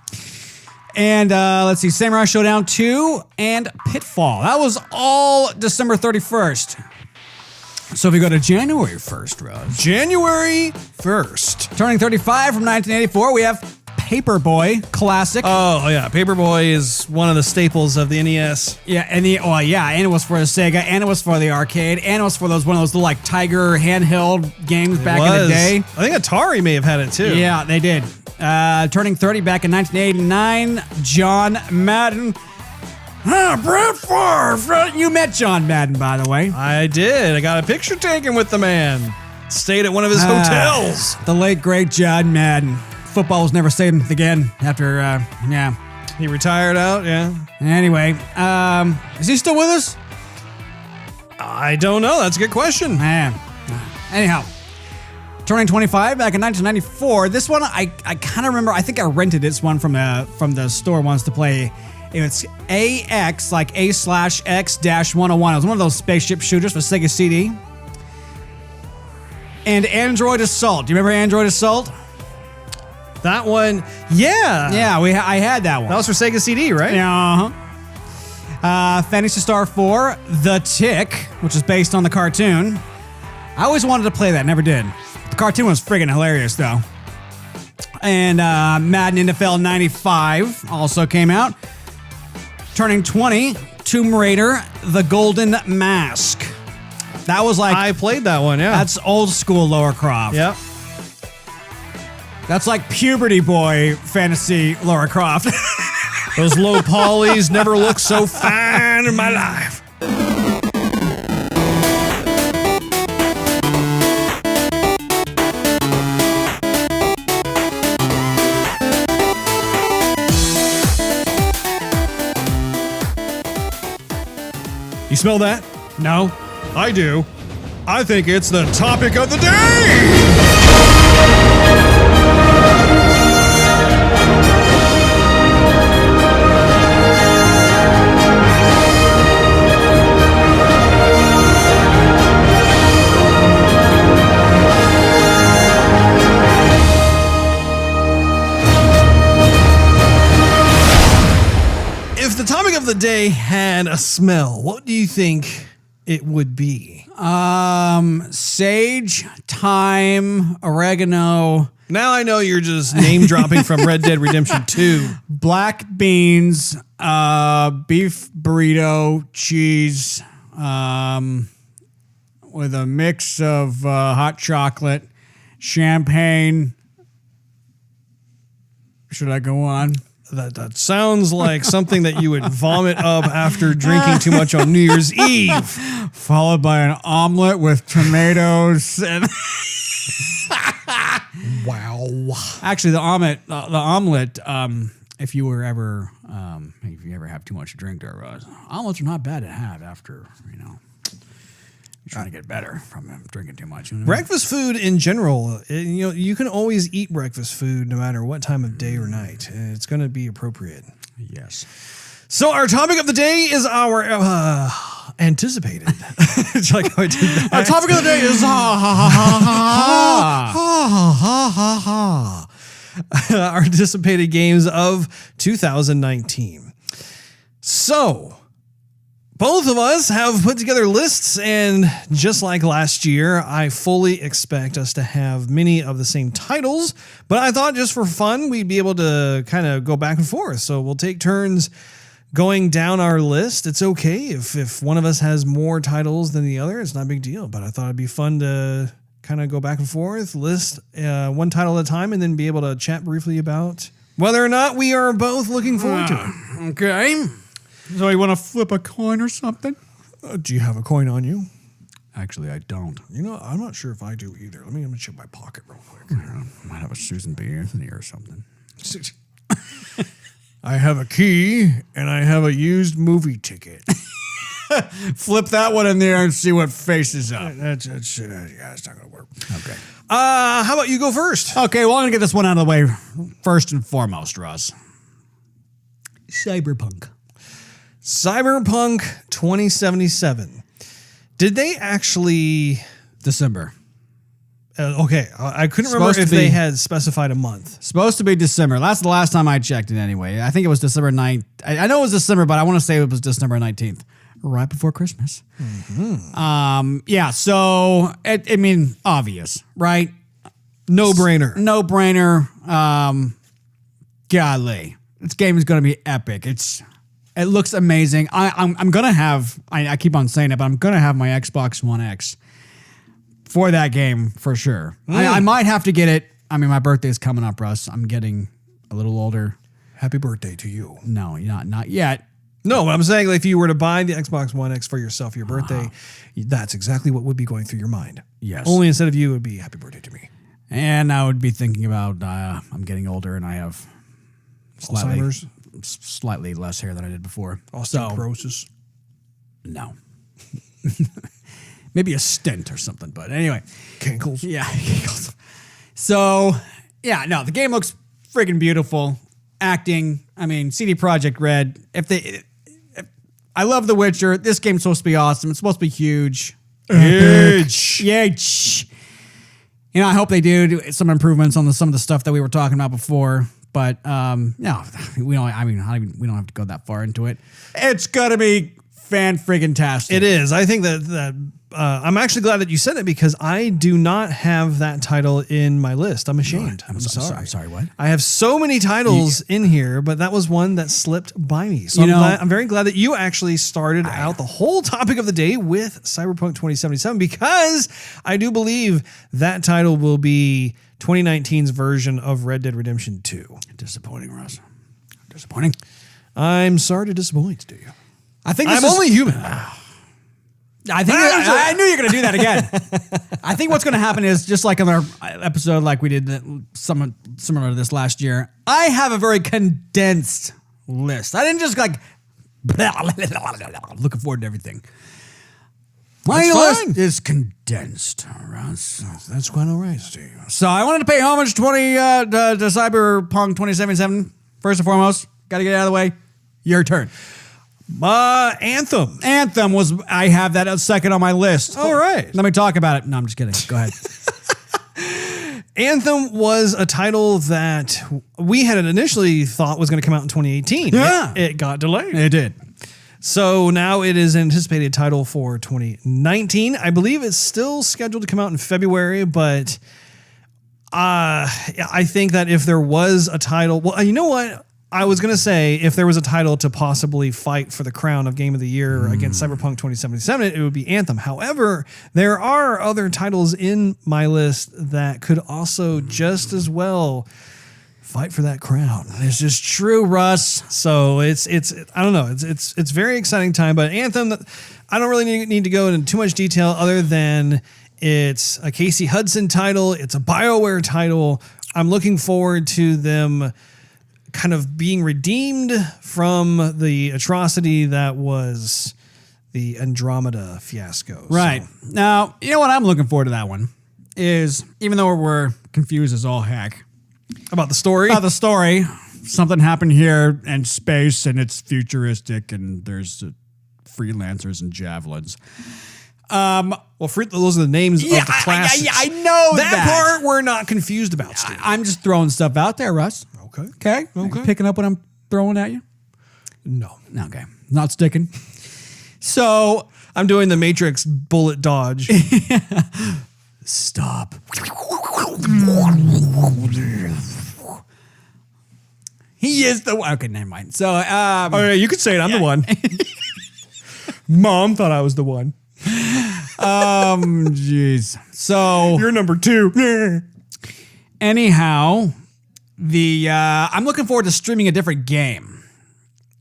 And let's see, Samurai Showdown 2 and Pitfall. That was all December 31st. So if we go to January 1st, Russ. January 1st. Turning 35 from 1984, we have Paperboy Classic. Oh, yeah. Paperboy is one of the staples of the NES. Yeah, and it was for the Sega, and it was for the arcade, and it was for one of those little like Tiger handheld games back in the day. I think Atari may have had it too. Yeah, they did. Turning 30 back in 1989, John Madden. Brett Favre. You met John Madden, by the way. I did. I got a picture taken with the man. Stayed at one of his hotels. The late, great John Madden. Football was never saved again after, He retired out, yeah. Anyway, is he still with us? I don't know. That's a good question. Anyhow, turning 25 back in 1994. This one, I kind of remember. I think I rented this one from the store once to play. It's AX, like A/X-101. It was one of those spaceship shooters for Sega CD. And Android Assault. Do you remember Android Assault? That one, yeah. Yeah, I had that one. That was for Sega CD, right? Yeah. Fantasy Star 4, The Tick, which is based on the cartoon. I always wanted to play that, never did. The cartoon was friggin' hilarious, though. And Madden NFL 95 also came out. Turning 20, Tomb Raider, The Golden Mask. That was like... I played that one, yeah. That's old school Lara Croft. Yep. That's like puberty boy fantasy Lara Croft. Those low polys never looked so fine in my life. You smell that? No. I do. I think it's the topic of the day! If the topic of the day had a smell, what do you think it would be? Sage, thyme, oregano. Now I know you're just name dropping from Red Dead Redemption 2. Black beans, beef burrito, cheese, with a mix of hot chocolate, champagne. Should I go on? That sounds like something that you would vomit up after drinking too much on New Year's Eve. Followed by an omelet with tomatoes and... Wow. Actually, the omelet, if you ever have too much to drink there, omelets are not bad to have after, you're trying to get better from drinking too much. Breakfast food in general, you can always eat breakfast food no matter what time of day or night. It's going to be appropriate. Yes. So our topic of the day is our anticipated. It's like how I did that. Our topic of the day is our anticipated games of 2019. So, Both of us have put together lists, and just like last year, I fully expect us to have many of the same titles, but I thought just for fun, we'd be able to kind of go back and forth. So we'll take turns going down our list. It's okay if one of us has more titles than the other. It's not a big deal, but I thought it'd be fun to kind of go back and forth, list one title at a time, and then be able to chat briefly about whether or not we are both looking forward to it. Okay. So you want to flip a coin or something? Do you have a coin on you? Actually, I don't. You know, I'm not sure if I do either. Let me check my pocket real quick. Might have a Susan B. Anthony or something. I have a key and I have a used movie ticket. Flip that one in there and see what faces up. That's it's not going to work. Okay. How about you go first? Okay, well, I'm going to get this one out of the way first and foremost, Russ. Cyberpunk 2077. Did they actually... December. Okay, I couldn't remember if they had specified a month. Supposed to be December. That's the last time I checked it anyway. I think it was December 9th. I know it was December, but I want to say it was December 19th. Right before Christmas. Mm-hmm. Yeah, so, I mean, obvious, right? No-brainer. No-brainer. Golly. This game is going to be epic. It looks amazing. I'm going to have, I keep on saying it, but I'm going to have my Xbox One X for that game for sure. I might have to get it. I mean, my birthday's coming up, Russ. I'm getting a little older. Happy birthday to you. No, not yet. No, but I'm saying if you were to buy the Xbox One X for yourself for your birthday, that's exactly what would be going through your mind. Yes. Only instead of you, it would be happy birthday to me. And I would be thinking about I'm getting older and I have Alzheimer's, slightly less hair than I did before. Osteoporosis. No. Maybe a stent or something, but anyway. Kinkles. Yeah, kinkles. So, yeah, no, the game looks freaking beautiful. Acting, I mean, CD Projekt Red. I love The Witcher. This game's supposed to be awesome. It's supposed to be huge. Huge. You know, I hope they do some improvements on some of the stuff that we were talking about before. But no, we don't. I mean, we don't have to go that far into it. It's gonna be fan-friggin-tastic. It is. I think that I'm actually glad that you said it because I do not have that title in my list. I'm ashamed. I'm sorry. I'm sorry. What? I have so many titles in here, but that was one that slipped by me. So I'm very glad that you actually started out the whole topic of the day with Cyberpunk 2077 because I do believe that title will be 2019's version of Red Dead Redemption 2. Disappointing, Russ. Disappointing. I'm sorry to disappoint you. I think I'm only human. I knew you were going to do that again. I think what's going to happen is just like in our episode, like we did similar to this last year. I have a very condensed list. I didn't just like looking forward to everything. My list is condensed, Russ. That's quite all right, Steve. So I wanted to pay homage to Cyberpunk 2077. First and foremost, got to get it out of the way. Your turn. Anthem. Anthem was, I have that second on my list. All right. Let me talk about it. No, I'm just kidding. Go ahead. Anthem was a title that we had initially thought was going to come out in 2018. Yeah. It got delayed. It did. So now it is an anticipated title for 2019. I believe it's still scheduled to come out in February, but I think that if there was a title, well, you know what? I was going to say if there was a title to possibly fight for the crown of Game of the Year against Cyberpunk 2077, it would be Anthem. However, there are other titles in my list that could also just as well fight for that crown. This is true, Russ. So it's I don't know. It's very exciting time, but Anthem, I don't really need to go into too much detail other than it's a Casey Hudson title. It's a BioWare title. I'm looking forward to them kind of being redeemed from the atrocity that was the Andromeda fiasco. Right. So. Now, you know what I'm looking forward to that one is, even though we're confused as all heck about the story, something happened here in space and it's futuristic and there's freelancers and javelins. Those are the names of the classes. I know that part we're not confused about, Steve. I'm just throwing stuff out there, Russ. Okay. Picking up what I'm throwing at you? No. Okay. Not sticking. So I'm doing the Matrix bullet dodge. stop. He is the one. Okay, never mind. So, Oh, yeah, you could say it. I'm the one. Mom thought I was the one. jeez. So You're number 2. anyhow, I'm looking forward to streaming a different game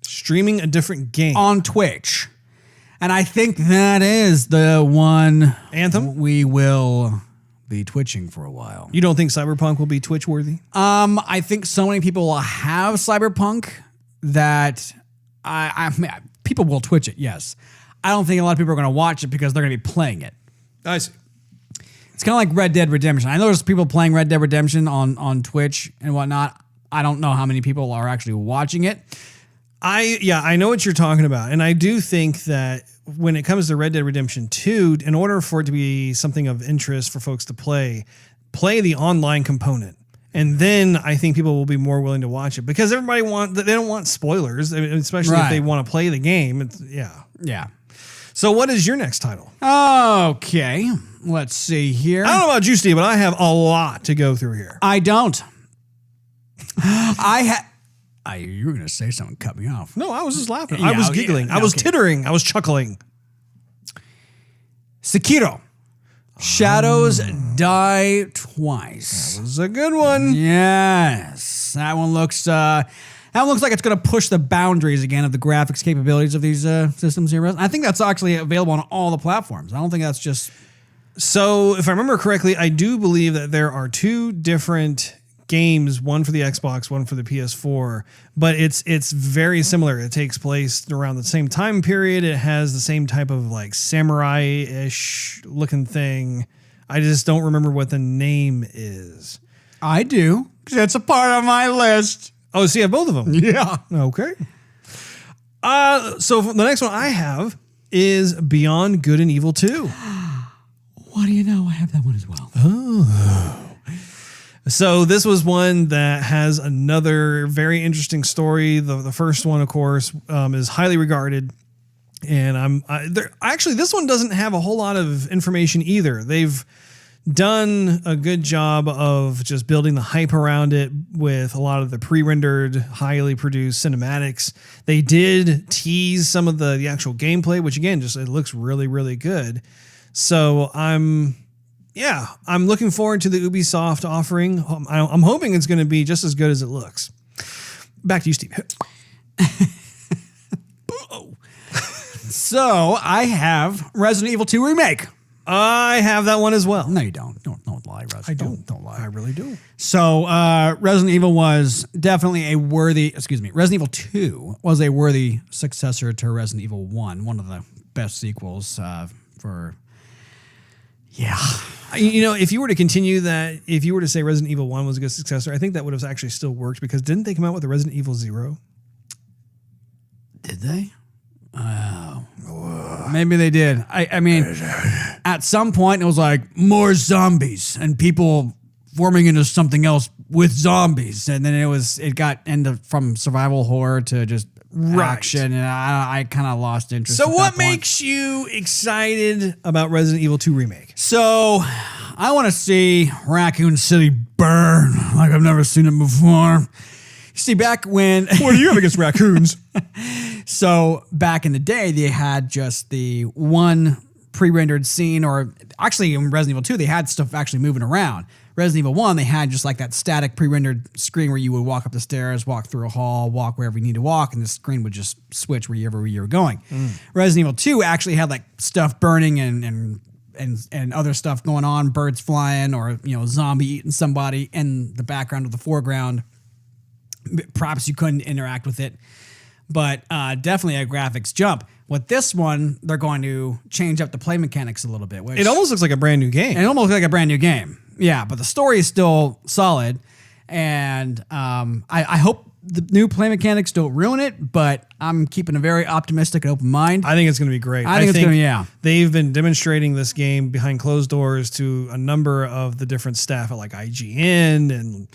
Streaming a different game. on Twitch. And I think that is the one Anthem? we will be twitching for a while. You don't think Cyberpunk will be Twitch worthy? I think so many people will have Cyberpunk that people will Twitch it, yes. I don't think a lot of people are going to watch it because they're going to be playing it. I see. It's kind of like Red Dead Redemption. I know there's people playing Red Dead Redemption on Twitch and whatnot. I don't know how many people are actually watching it. I know what you're talking about. And I do think that when it comes to Red Dead Redemption 2, in order for it to be something of interest for folks to play the online component. And then I think people will be more willing to watch it because they don't want spoilers, especially if they want to play the game. Yeah. So what is your next title? Okay. Let's see here. I don't know about you, Steve, but I have a lot to go through here. I don't. You were going to say something, cut me off. No, I was just laughing. Yeah, I was giggling. I was tittering. I was chuckling. Sekiro. Shadows Die Twice. That was a good one. Yes. That one looks like it's going to push the boundaries again of the graphics capabilities of these systems here. I think that's actually available on all the platforms. I don't think that's just... So, if I remember correctly, I do believe that there are 2 different games, one for the Xbox, one for the PS4, but it's very similar. It takes place around the same time period. It has the same type of like samurai-ish looking thing. I just don't remember what the name is. I do, because it's a part of my list. Oh, so you have both of them? Yeah. Okay. So the next one I have is Beyond Good and Evil 2. What do you know? I have that one as well. Oh. So this was one that has another very interesting story. The first one, of course, is highly regarded. And actually, this one doesn't have a whole lot of information either. They've done a good job of just building the hype around it with a lot of the pre-rendered, highly produced cinematics. They did tease some of the actual gameplay, which again, it looks really, really good. So I'm looking forward to the Ubisoft offering. I'm hoping it's going to be just as good as it looks. Back to you, Steve. So I have Resident Evil 2 Remake. I have that one as well. No, you don't. Don't lie, Russ. I don't. Don't lie. I really do. So Resident Evil was definitely Resident Evil 2 was a worthy successor to Resident Evil 1, one of the best sequels for... Yeah. You know, if you were to continue that, if you were to say Resident Evil 1 was a good successor, I think that would have actually still worked because didn't they come out with a Resident Evil 0? Did they? Oh. Maybe they did. I mean, at some point it was like more zombies and people forming into something else with zombies. And then it got from survival horror to just action, and I kind of lost interest. So what makes you excited about Resident Evil 2 Remake? So I want to see Raccoon City burn like I've never seen it before. You see, back when... What do you have against raccoons? So back in the day, they had just the one pre-rendered scene, or actually in Resident Evil 2, they had stuff actually moving around. Resident Evil 1, they had just like that static pre-rendered screen where you would walk up the stairs, walk through a hall, walk wherever you need to walk, and the screen would just switch wherever you were going. Resident Evil 2 actually had like stuff burning and other stuff going on, birds flying, or zombie eating somebody in the background or the foreground. Perhaps you couldn't interact with it, but definitely a graphics jump. With this one, they're going to change up the play mechanics a little bit. Which, it almost looks like a brand new game. it almost looks like a brand new game. Yeah, but the story is still solid, and I hope the new play mechanics don't ruin it, but I'm keeping a very optimistic and open mind. I think it's going to be great. I think it's going to be, yeah. They've been demonstrating this game behind closed doors to a number of the different staff at like IGN and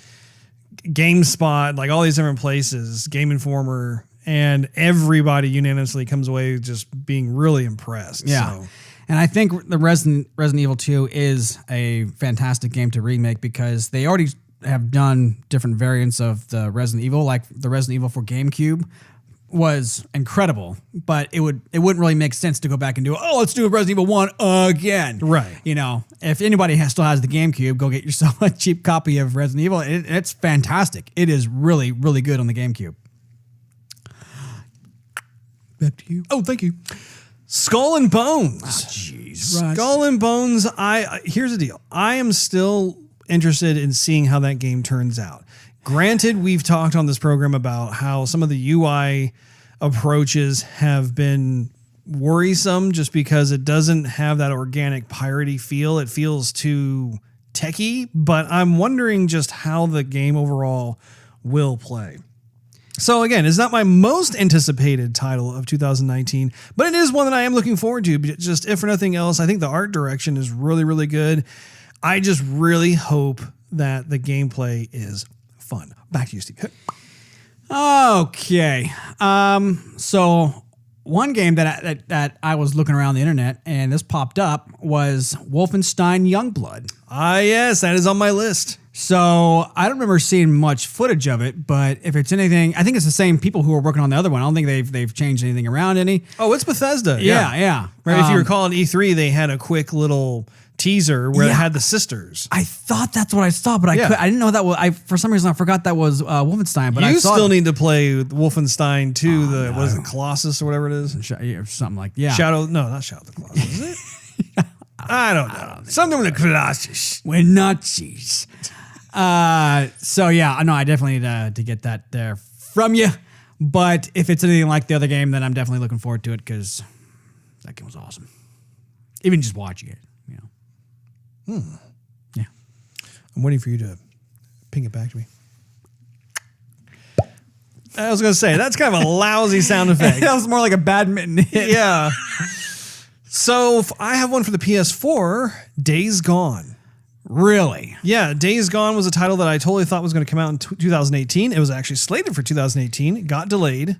GameSpot, like all these different places, Game Informer, and everybody unanimously comes away just being really impressed. Yeah. So. And I think the Resident Evil 2 is a fantastic game to remake because they already have done different variants of the Resident Evil, like the Resident Evil for GameCube was incredible, but it wouldn't really make sense to go back and do, let's do a Resident Evil 1 again. Right. You know, if anybody still has the GameCube, go get yourself a cheap copy of Resident Evil. It's fantastic. It is really, really good on the GameCube. Back to you. Oh, thank you. Skull and Bones. Jeez. Skull and Bones. Here's the deal. I am still interested in seeing how that game turns out. Granted, we've talked on this program about how some of the UI approaches have been worrisome just because it doesn't have that organic piratey feel. It feels too techy, but I'm wondering just how the game overall will play. So again, it's not my most anticipated title of 2019, but it is one that I am looking forward to. Just if for nothing else, I think the art direction is really, really good. I just really hope that the gameplay is fun. Back to you, Steve. Okay. So one game that I was looking around the internet and this popped up was Wolfenstein Youngblood. Ah, yes, that is on my list. So I don't remember seeing much footage of it, but if it's anything, I think it's the same people who are working on the other one. I don't think they've changed anything around any. Oh, it's Bethesda. Yeah. Right. If you recall on E3, they had a quick little teaser where it had the sisters. I thought that's what I saw, but I didn't know that was. For some reason I forgot that was Wolfenstein. But you I saw still need to play Wolfenstein 2. What is it, Colossus or whatever it is? Something like Shadow. No, not Shadow of the Colossus. Is it? I don't know. Something with the Colossus. We're Nazis. So yeah, no, I definitely need to get that there from you. But if it's anything like the other game, then I'm definitely looking forward to it because that game was awesome. Even just watching it, you know. Yeah. I'm waiting for you to ping it back to me. I was going to say, that's kind of a lousy sound effect. That was more like a badminton hit. Yeah. So I have one for the PS4, Days Gone. Really? Yeah, Days Gone was a title that I totally thought was going to come out in 2018. It was actually slated for 2018. It got delayed.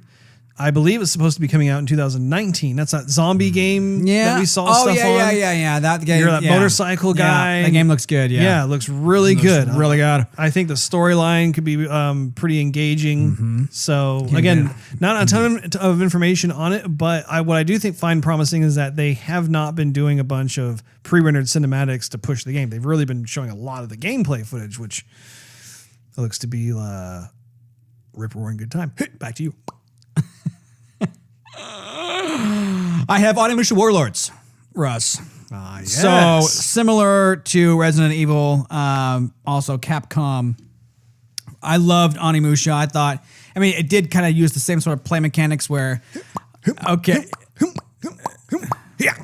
I believe it's supposed to be coming out in 202019. That's that zombie game that we saw stuff on. Yeah. That game. You're that motorcycle guy. Yeah, that game looks good, yeah. Yeah, it looks really good. Really good. I think the storyline could be pretty engaging. So, again, not a ton of information on it, but what I do find promising is that they have not been doing a bunch of pre-rendered cinematics to push the game. They've really been showing a lot of the gameplay footage, which looks to be rip-roaring good time. Back to you. I have Mucho Warlords, Russ. Yes. So similar to Resident Evil, also Capcom. I loved Onimusha. I mean, it did kind of use the same sort of play mechanics where, okay. Yeah.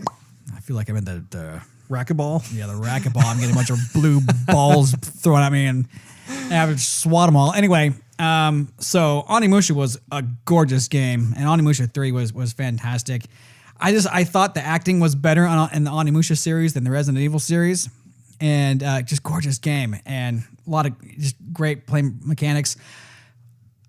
I feel like I'm in the racquetball. Yeah, the racquetball. I'm getting a bunch of blue balls thrown at me and I have to swat them all. Anyway, so Onimusha was a gorgeous game, and Onimusha 3 was fantastic. I thought the acting was better in the Onimusha series than the Resident Evil series, and just gorgeous game and a lot of just great play mechanics.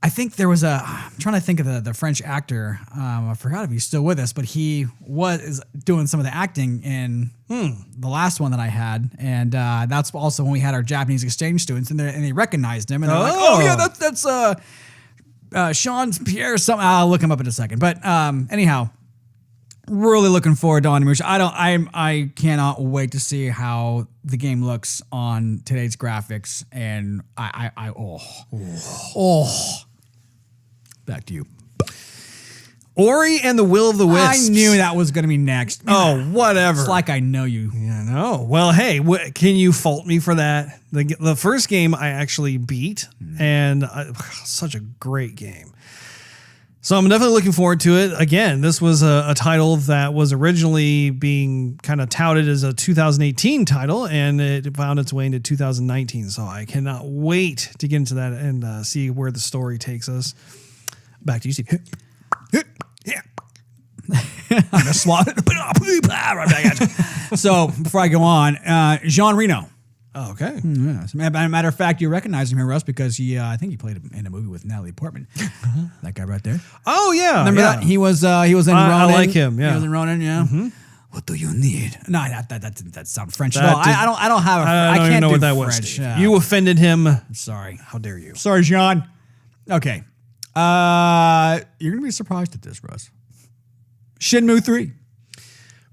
I think there was I'm trying to think of the French actor. I forgot if he's still with us, but he was doing some of the acting in the last one that I had. And that's also when we had our Japanese exchange students and they recognized him. And they're like, oh yeah, that's Sean Pierre. I'll look him up in a second. But anyhow, really looking forward to Onimusha. I cannot wait to see how the game looks on today's graphics. And back to you. Ori and the Will of the Wisps. I knew that was going to be next. Oh, whatever. It's like I know you. Yeah, no. Well, hey, can you fault me for that? The first game I actually beat, and such a great game. So I'm definitely looking forward to it. Again, this was a title that was originally being kind of touted as a 2018 title, and it found its way into 2019. So I cannot wait to get into that and see where the story takes us. Back to you, Steve. Yeah. I'm gonna swat it. So before I go on, Jean Reno. Oh, okay. Yeah. As a matter of fact, you recognize him here, Russ, because I think he played in a movie with Natalie Portman. That guy right there. Oh yeah, Remember that? He was in Ronin. I like him. Yeah, he was in Ronin. Yeah. Mm-hmm. What do you need? No, that sounds French at all. I don't have. I can't even know what that French. was. You offended him. Sorry. How dare you? Sorry, Jean. Okay. You're gonna be surprised at this, Russ. Shenmue 3.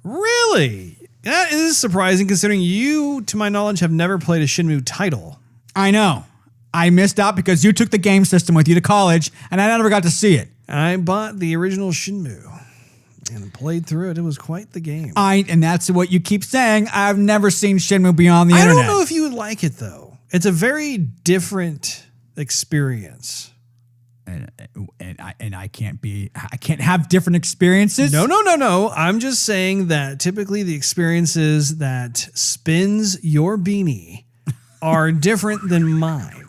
Really? That is surprising, considering you, to my knowledge, have never played a Shenmue title. I know. I missed out because you took the game system with you to college, and I never got to see it. I bought the original Shenmue and played through it. It was quite the game. And that's what you keep saying. I've never seen Shenmue beyond the internet. I don't know if you would like it, though. It's a very different experience. And I can't have different experiences. No. I'm just saying that typically the experiences that spins your beanie are different than mine.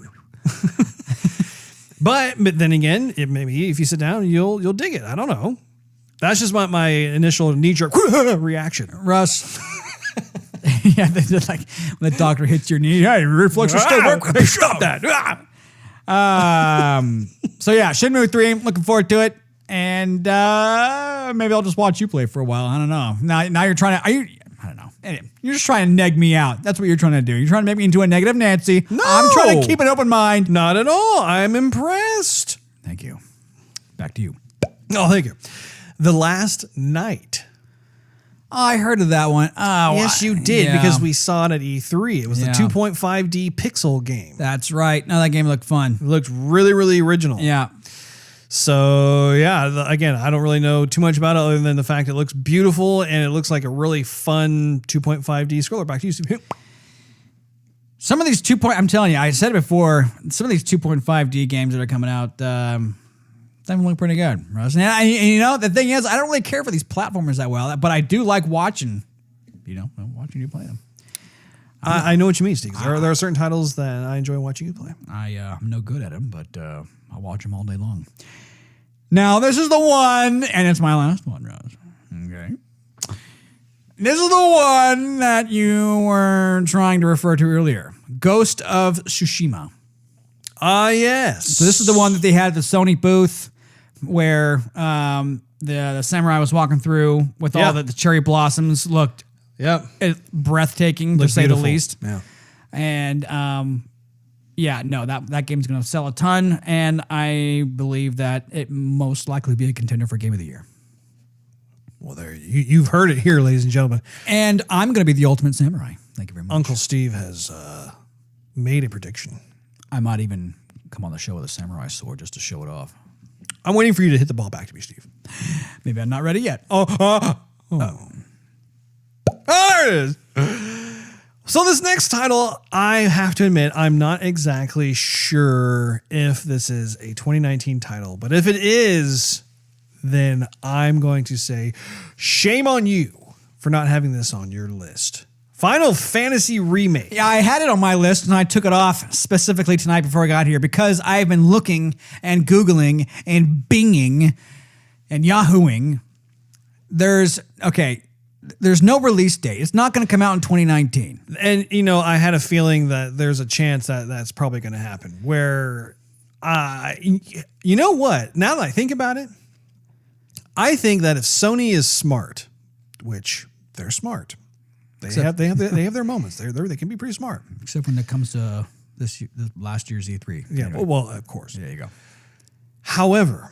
but then again, maybe if you sit down, you'll dig it. I don't know. That's just my initial knee-jerk reaction. Russ. Yeah, like when the doctor hits your knee. Hey, reflexes still work. Hey, stop that. So yeah, Shenmue 3, looking forward to it. And maybe I'll just watch you play for a while. I don't know. Now you're trying to, I don't know. Anyway, you're just trying to neg me out. That's what you're trying to do. You're trying to make me into a negative Nancy. No. I'm trying to keep an open mind. Not at all. I'm impressed. Thank you. Back to you. Oh, thank you. The Last Night. I heard of that one. Oh, yes, you did, because we saw it at E3. It was the 2.5D pixel game. That's right. No, that game looked fun. It looked really, really original. Yeah. So, yeah, again, I don't really know too much about it other than the fact it looks beautiful and it looks like a really fun 2.5D scroller. Back to you, Steve. Some of these I'm telling you, I said it before, some of these 2.5D games that are coming out, they look pretty good, Russ. And you know, the thing is, I don't really care for these platformers that well, but I do like watching you play them. I know what you mean, Steve. There are certain titles that I enjoy watching you play. I'm no good at them, but I'll watch them all day long. Now, this is the one, and it's my last one, Russ. Okay. This is the one that you were trying to refer to earlier. Ghost of Tsushima. Yes. So this is the one that they had at the Sony booth where the samurai was walking through with all the cherry blossoms. Looked breathtaking, to say the least. Yeah. And that game's going to sell a ton, and I believe that it most likely be a contender for Game of the Year. Well, there you've heard it here, ladies and gentlemen. And I'm going to be the ultimate samurai. Thank you very much. Uncle Steve has made a prediction. I might even come on the show with a samurai sword just to show it off. I'm waiting for you to hit the ball back to me, Steve. Maybe I'm not ready yet. Oh, there it is. So this next title, I have to admit, I'm not exactly sure if this is a 2019 title, but if it is, then I'm going to say shame on you for not having this on your list. Final Fantasy Remake. Yeah, I had it on my list and I took it off specifically tonight before I got here because I've been looking and Googling and binging and Yahooing. There's no release date. It's not going to come out in 2019. And, I had a feeling that there's a chance that that's probably going to happen where, you know what? Now that I think about it, I think that if Sony is smart, which they're smart, they have their moments. They can be pretty smart. Except when it comes to this last year's E3. Yeah, anyway. Well, of course. There you go. However,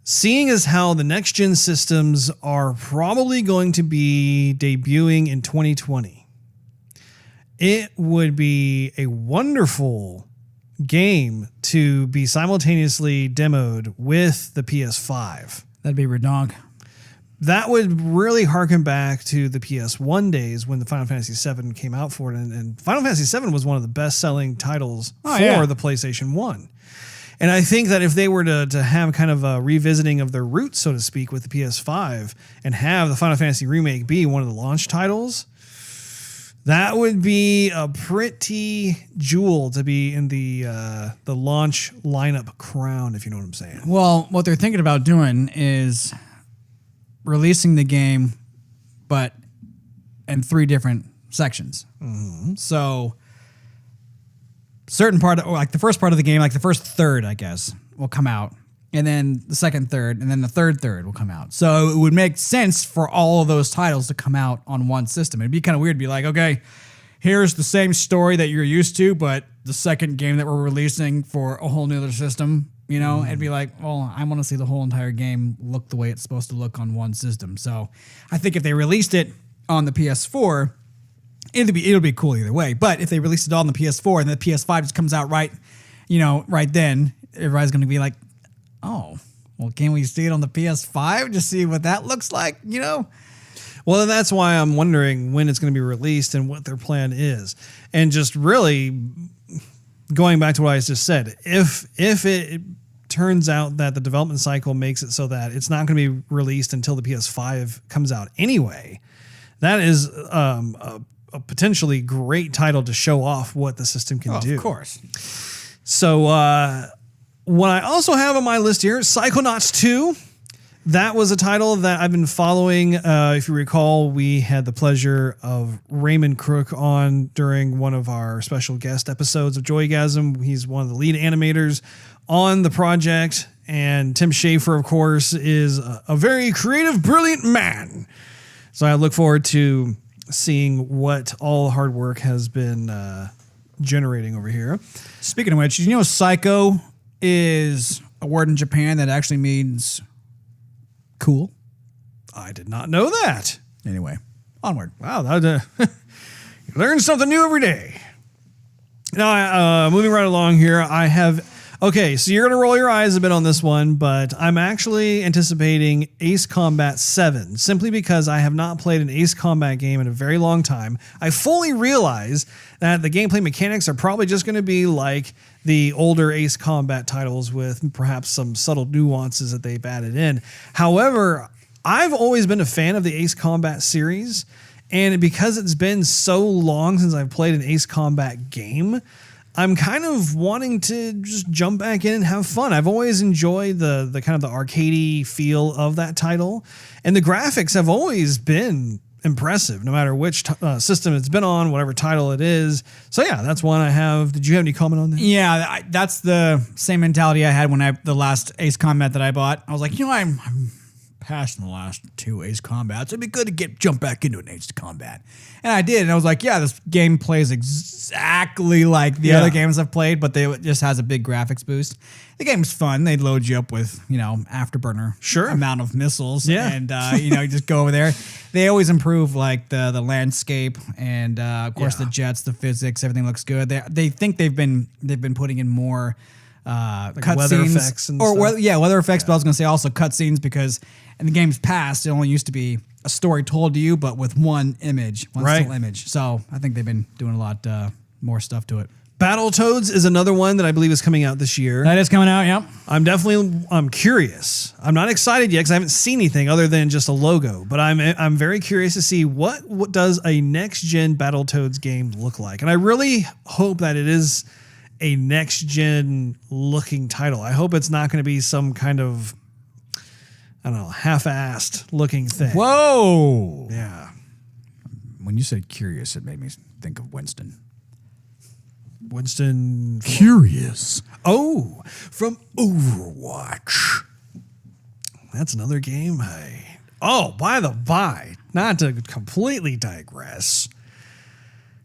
seeing as how the next gen systems are probably going to be debuting in 2020, it would be a wonderful game to be simultaneously demoed with the PS5. That'd be redonk. That would really harken back to the PS1 days when the Final Fantasy VII came out for it. And Final Fantasy VII was one of the best-selling titles for the PlayStation 1. And I think that if they were to have kind of a revisiting of their roots, so to speak, with the PS5 and have the Final Fantasy Remake be one of the launch titles, that would be a pretty jewel to be in the launch lineup crown, if you know what I'm saying. Well, what they're thinking about doing is releasing the game, but in 3 different sections. So certain part of, or like the first part of the game, like the first third, I guess, will come out. And then the second third, and then the third will come out. So it would make sense for all of those titles to come out on one system. It'd be kind of weird to be like, okay, here's the same story that you're used to, but the second game that we're releasing for a whole new other system, you know, it'd be like, well, I want to see the whole entire game look the way it's supposed to look on one system. So I think if they released it on the PS4, it'll be cool either way. But if they released it all on the PS4 and the PS5 just comes out right then, everybody's going to be like, oh, well, can we see it on the PS5 to see what that looks like, you know? Well, then that's why I'm wondering when it's going to be released and what their plan is. And just really going back to what I just said, if it turns out that the development cycle makes it so that it's not going to be released until the PS5 comes out anyway, that is a potentially great title to show off what the system can do. Of course. So, what I also have on my list here, Psychonauts 2. That was a title that I've been following. If you recall, we had the pleasure of Raymond Crook on during one of our special guest episodes of Joygasm. He's one of the lead animators on the project. And Tim Schafer, of course, is a very creative, brilliant man. So I look forward to seeing what all the hard work has been generating over here. Speaking of which, you know, Psycho is a word in Japan that actually means cool. I did not know that. Anyway, onward. Wow, that, you learn something new every day. Now, moving right along here, I have... Okay, so you're going to roll your eyes a bit on this one, but I'm actually anticipating Ace Combat 7, simply because I have not played an Ace Combat game in a very long time. I fully realize that the gameplay mechanics are probably just going to be like the older Ace Combat titles with perhaps some subtle nuances that they've added in. However, I've always been a fan of the Ace Combat series, and because it's been so long since I've played an Ace Combat game, I'm kind of wanting to just jump back in and have fun. I've always enjoyed the kind of the arcadey feel of that title, and the graphics have always been impressive, no matter which system it's been on, whatever title it is. So yeah, that's one I have. Did you have any comment on that? Yeah, that's the same mentality I had when the last Ace Combat that I bought. I was like, you know, I'm past the last two Ace Combats. It'd be good to jump back into an Ace Combat. And I did, and I was like, yeah, this game plays exactly like the other games I've played, but it just has a big graphics boost. The game's fun. They load you up with, you know, afterburner amount of missiles. Yeah. And, you know, you just go over there. They always improve, like, the landscape and, of course, the jets, the physics, everything looks good. They think they've been putting in more like cutscenes. Effects and stuff. Weather effects, Yeah. but I was going to say also cutscenes, because in the game's past, it only used to be a story told to you, but with one still image. So I think they've been doing a lot more stuff to it. Battletoads is another one that I believe is coming out this year. That is coming out, yep. I'm curious. I'm not excited yet because I haven't seen anything other than just a logo, but I'm very curious to see what does a next-gen Battletoads game look like. And I really hope that it is a next-gen looking title. I hope it's not going to be some kind of, I don't know, half-assed looking thing. Whoa! Yeah. When you said curious, it made me think of Winston. Winston... Curious. Oh, from Overwatch. That's another game. Oh, by the by, not to completely digress,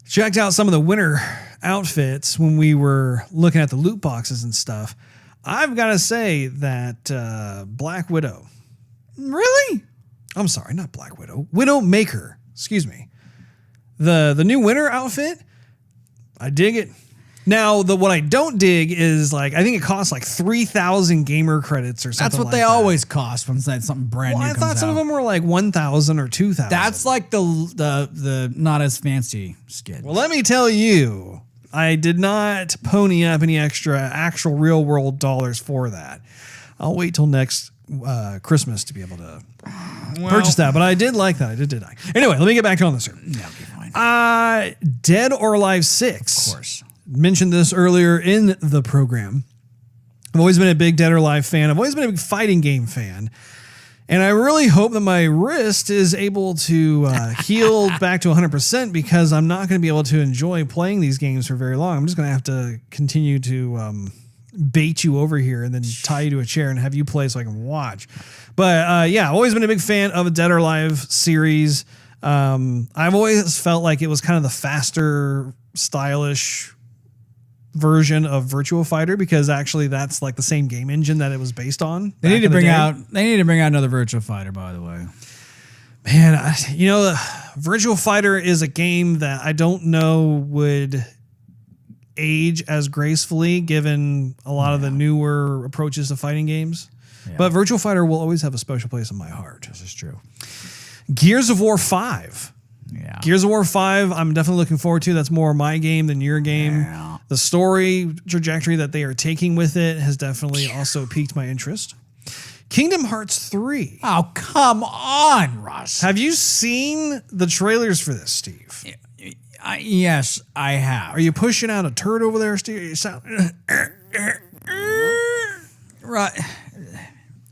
checked out some of the winter outfits when we were looking at the loot boxes and stuff. I've got to say that Black Widow. Really? I'm sorry, not Black Widow. Widowmaker. Excuse me. The new winter outfit, I dig it. Now, what I don't dig is, like, I think it costs like 3,000 gamer credits or something. That's what like they that. always cost when something brand new I comes thought some out. of them were like 1,000 or 2,000. That's like the not as fancy skin. Well, let me tell you, I did not pony up any extra actual real world dollars for that. I'll wait till next Christmas to be able to purchase that. But I did like that. I did like. Anyway, let me get back on this here. Yeah, okay, fine. Dead or Alive 6. Of course. Mentioned this earlier in the program. I've always been a big Dead or Alive fan. I've always been a big fighting game fan. And I really hope that my wrist is able to heal back to 100% because I'm not going to be able to enjoy playing these games for very long. I'm just going to have to continue to bait you over here and then tie you to a chair and have you play so I can watch. But yeah, I've always been a big fan of the Dead or Alive series. I've always felt like it was kind of the faster, stylish version of Virtua Fighter because actually that's like the same game engine that it was based on. They need to bring out another Virtua Fighter, by the way. Man, Virtua Fighter is a game that I don't know would age as gracefully given a lot of the newer approaches to fighting games. Yeah. But Virtua Fighter will always have a special place in my heart. This is true. Gears of War 5. Yeah. Gears of War 5, I'm definitely looking forward to. That's more my game than your game. Yeah. The story trajectory that they are taking with it has definitely also piqued my interest. Kingdom Hearts 3. Oh, come on, Russ. Have you seen the trailers for this, Steve? Yes, I have. Are you pushing out a turd over there, Steve? You sound... Right.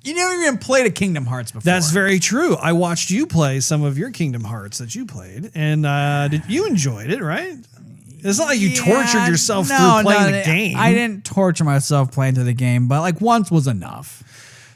You never even played a Kingdom Hearts before. That's very true. I watched you play some of your Kingdom Hearts that you played, and you enjoyed it, right? It's not like you tortured yourself through playing the game. I didn't torture myself playing through the game, but like once was enough.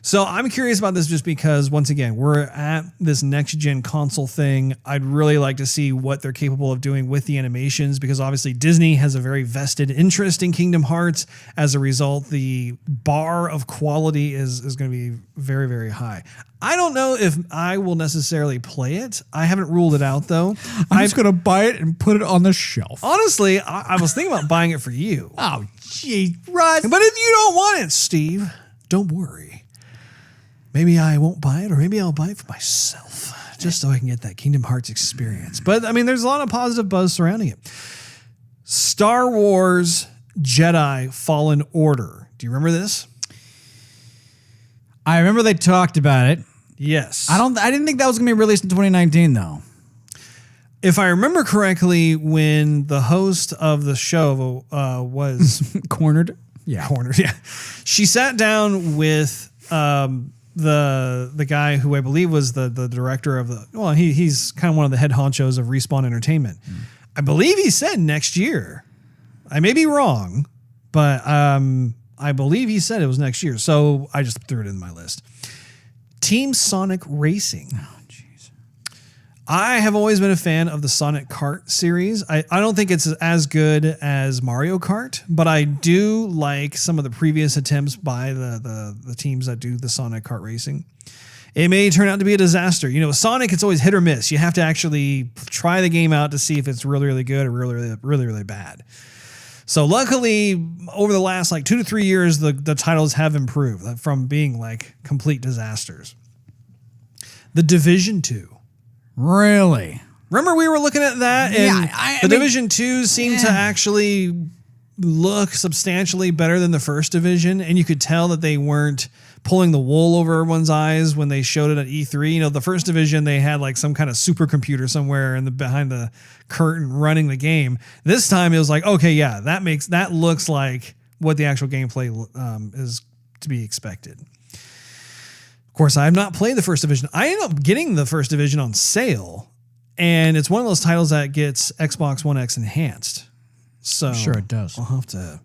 So I'm curious about this just because, once again, we're at this next-gen console thing. I'd really like to see what they're capable of doing with the animations because obviously Disney has a very vested interest in Kingdom Hearts. As a result, the bar of quality is going to be very, very high. I don't know if I will necessarily play it. I haven't ruled it out, though. I'm just going to buy it and put it on the shelf. Honestly, I was thinking about buying it for you. Oh, gee, Russ. But if you don't want it, Steve, don't worry. Maybe I won't buy it, or maybe I'll buy it for myself, just so I can get that Kingdom Hearts experience. But, I mean, there's a lot of positive buzz surrounding it. Star Wars Jedi Fallen Order. Do you remember this? I remember they talked about it. Yes. I didn't think that was going to be released in 2019, though. If I remember correctly, when the host of the show was... Cornered? Yeah. Cornered, yeah. She sat down with... the guy who I believe was the director of he's kind of one of the head honchos of Respawn Entertainment. I believe he said next year. I may be wrong, but I believe he said it was next year. So I just threw it in my list. Team Sonic Racing. Oh, jeez. I have always been a fan of the Sonic Kart series. I don't think it's as good as Mario Kart, but I do like some of the previous attempts by the teams that do the Sonic Kart racing. It may turn out to be a disaster. You know, Sonic, it's always hit or miss. You have to actually try the game out to see if it's really, really good or really, really, really bad. So luckily, over the last 2 to 3 years, the titles have improved from being like complete disasters. The Division 2. Really? Remember we were looking at that? And the Division 2 seemed to actually look substantially better than the first division. And you could tell that they weren't pulling the wool over everyone's eyes when they showed it at E3. You know, the first division, they had like some kind of supercomputer somewhere behind the curtain running the game. This time it was like, okay, yeah, that looks like what the actual gameplay is to be expected. Of course, I have not played the first division. I ended up getting the first division on sale, and it's one of those titles that gets Xbox One X enhanced. So I'm sure it does. I'll have to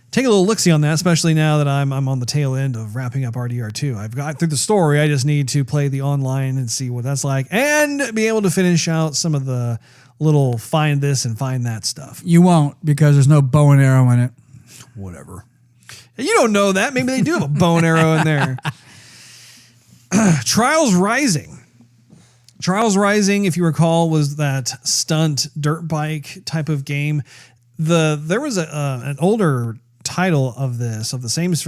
take a little look-see on that, especially now that I'm on the tail end of wrapping up RDR2. I've got through the story. I just need to play the online and see what that's like and be able to finish out some of the little find this and find that stuff. You won't because there's no bow and arrow in it. Whatever. You don't know that. Maybe they do have a bow and arrow in there. Trials Rising. Trials Rising, if you recall, was that stunt dirt bike type of game. There was an older title of this, it's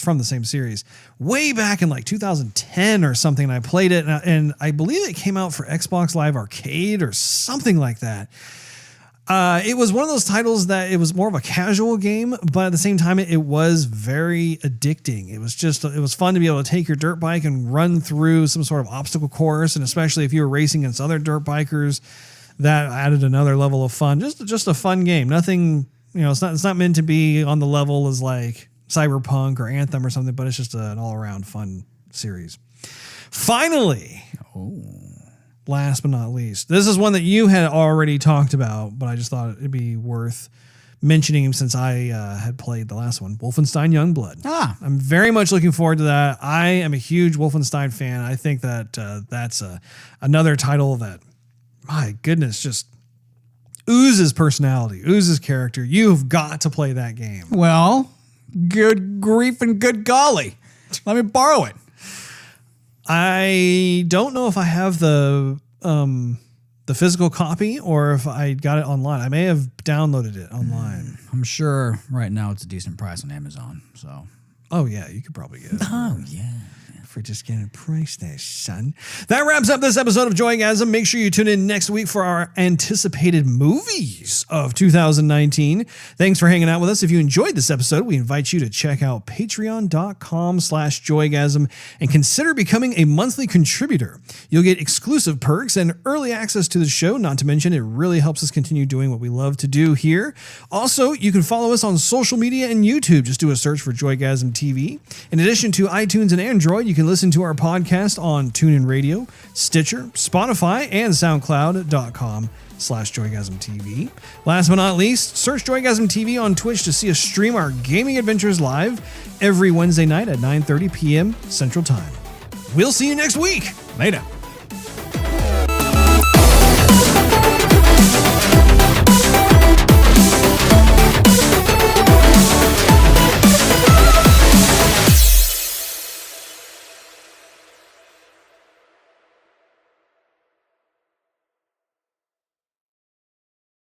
from the same series, way back in 2010 or something. And I played it, and I believe it came out for Xbox Live Arcade or something like that. It was one of those titles that it was more of a casual game, but at the same time, it was very addicting. It was fun to be able to take your dirt bike and run through some sort of obstacle course. And especially if you were racing against other dirt bikers, that added another level of fun. Just a fun game. Nothing, it's not meant to be on the level as like Cyberpunk or Anthem or something, but it's just an all around fun series. Finally, last but not least, this is one that you had already talked about, but I just thought it'd be worth mentioning him since I had played the last one, Wolfenstein Youngblood. I'm very much looking forward to that. I am a huge Wolfenstein fan. I think that that's another title that, my goodness, just oozes personality, oozes character. You've got to play that game. Well, good grief and good golly. Let me borrow it. I don't know if I have the physical copy or if I got it online. I may have downloaded it online. I'm sure right now it's a decent price on Amazon. So, oh yeah, you could probably get it. oh yeah. For just getting a price there, son. That wraps up this episode of Joygasm. Make sure you tune in next week for our anticipated movies of 2019. Thanks for hanging out with us. If you enjoyed this episode, we invite you to check out patreon.com/Joygasm and consider becoming a monthly contributor. You'll get exclusive perks and early access to the show. Not to mention, it really helps us continue doing what we love to do here. Also, you can follow us on social media and YouTube. Just do a search for Joygasm TV. In addition to iTunes and Android, you can listen to our podcast on TuneIn Radio, Stitcher, Spotify, and SoundCloud.com/Joygasm TV. Last but not least, search Joygasm TV on Twitch to see us stream our gaming adventures live every Wednesday night at 9:30 p.m. Central Time. We'll see you next week. Later.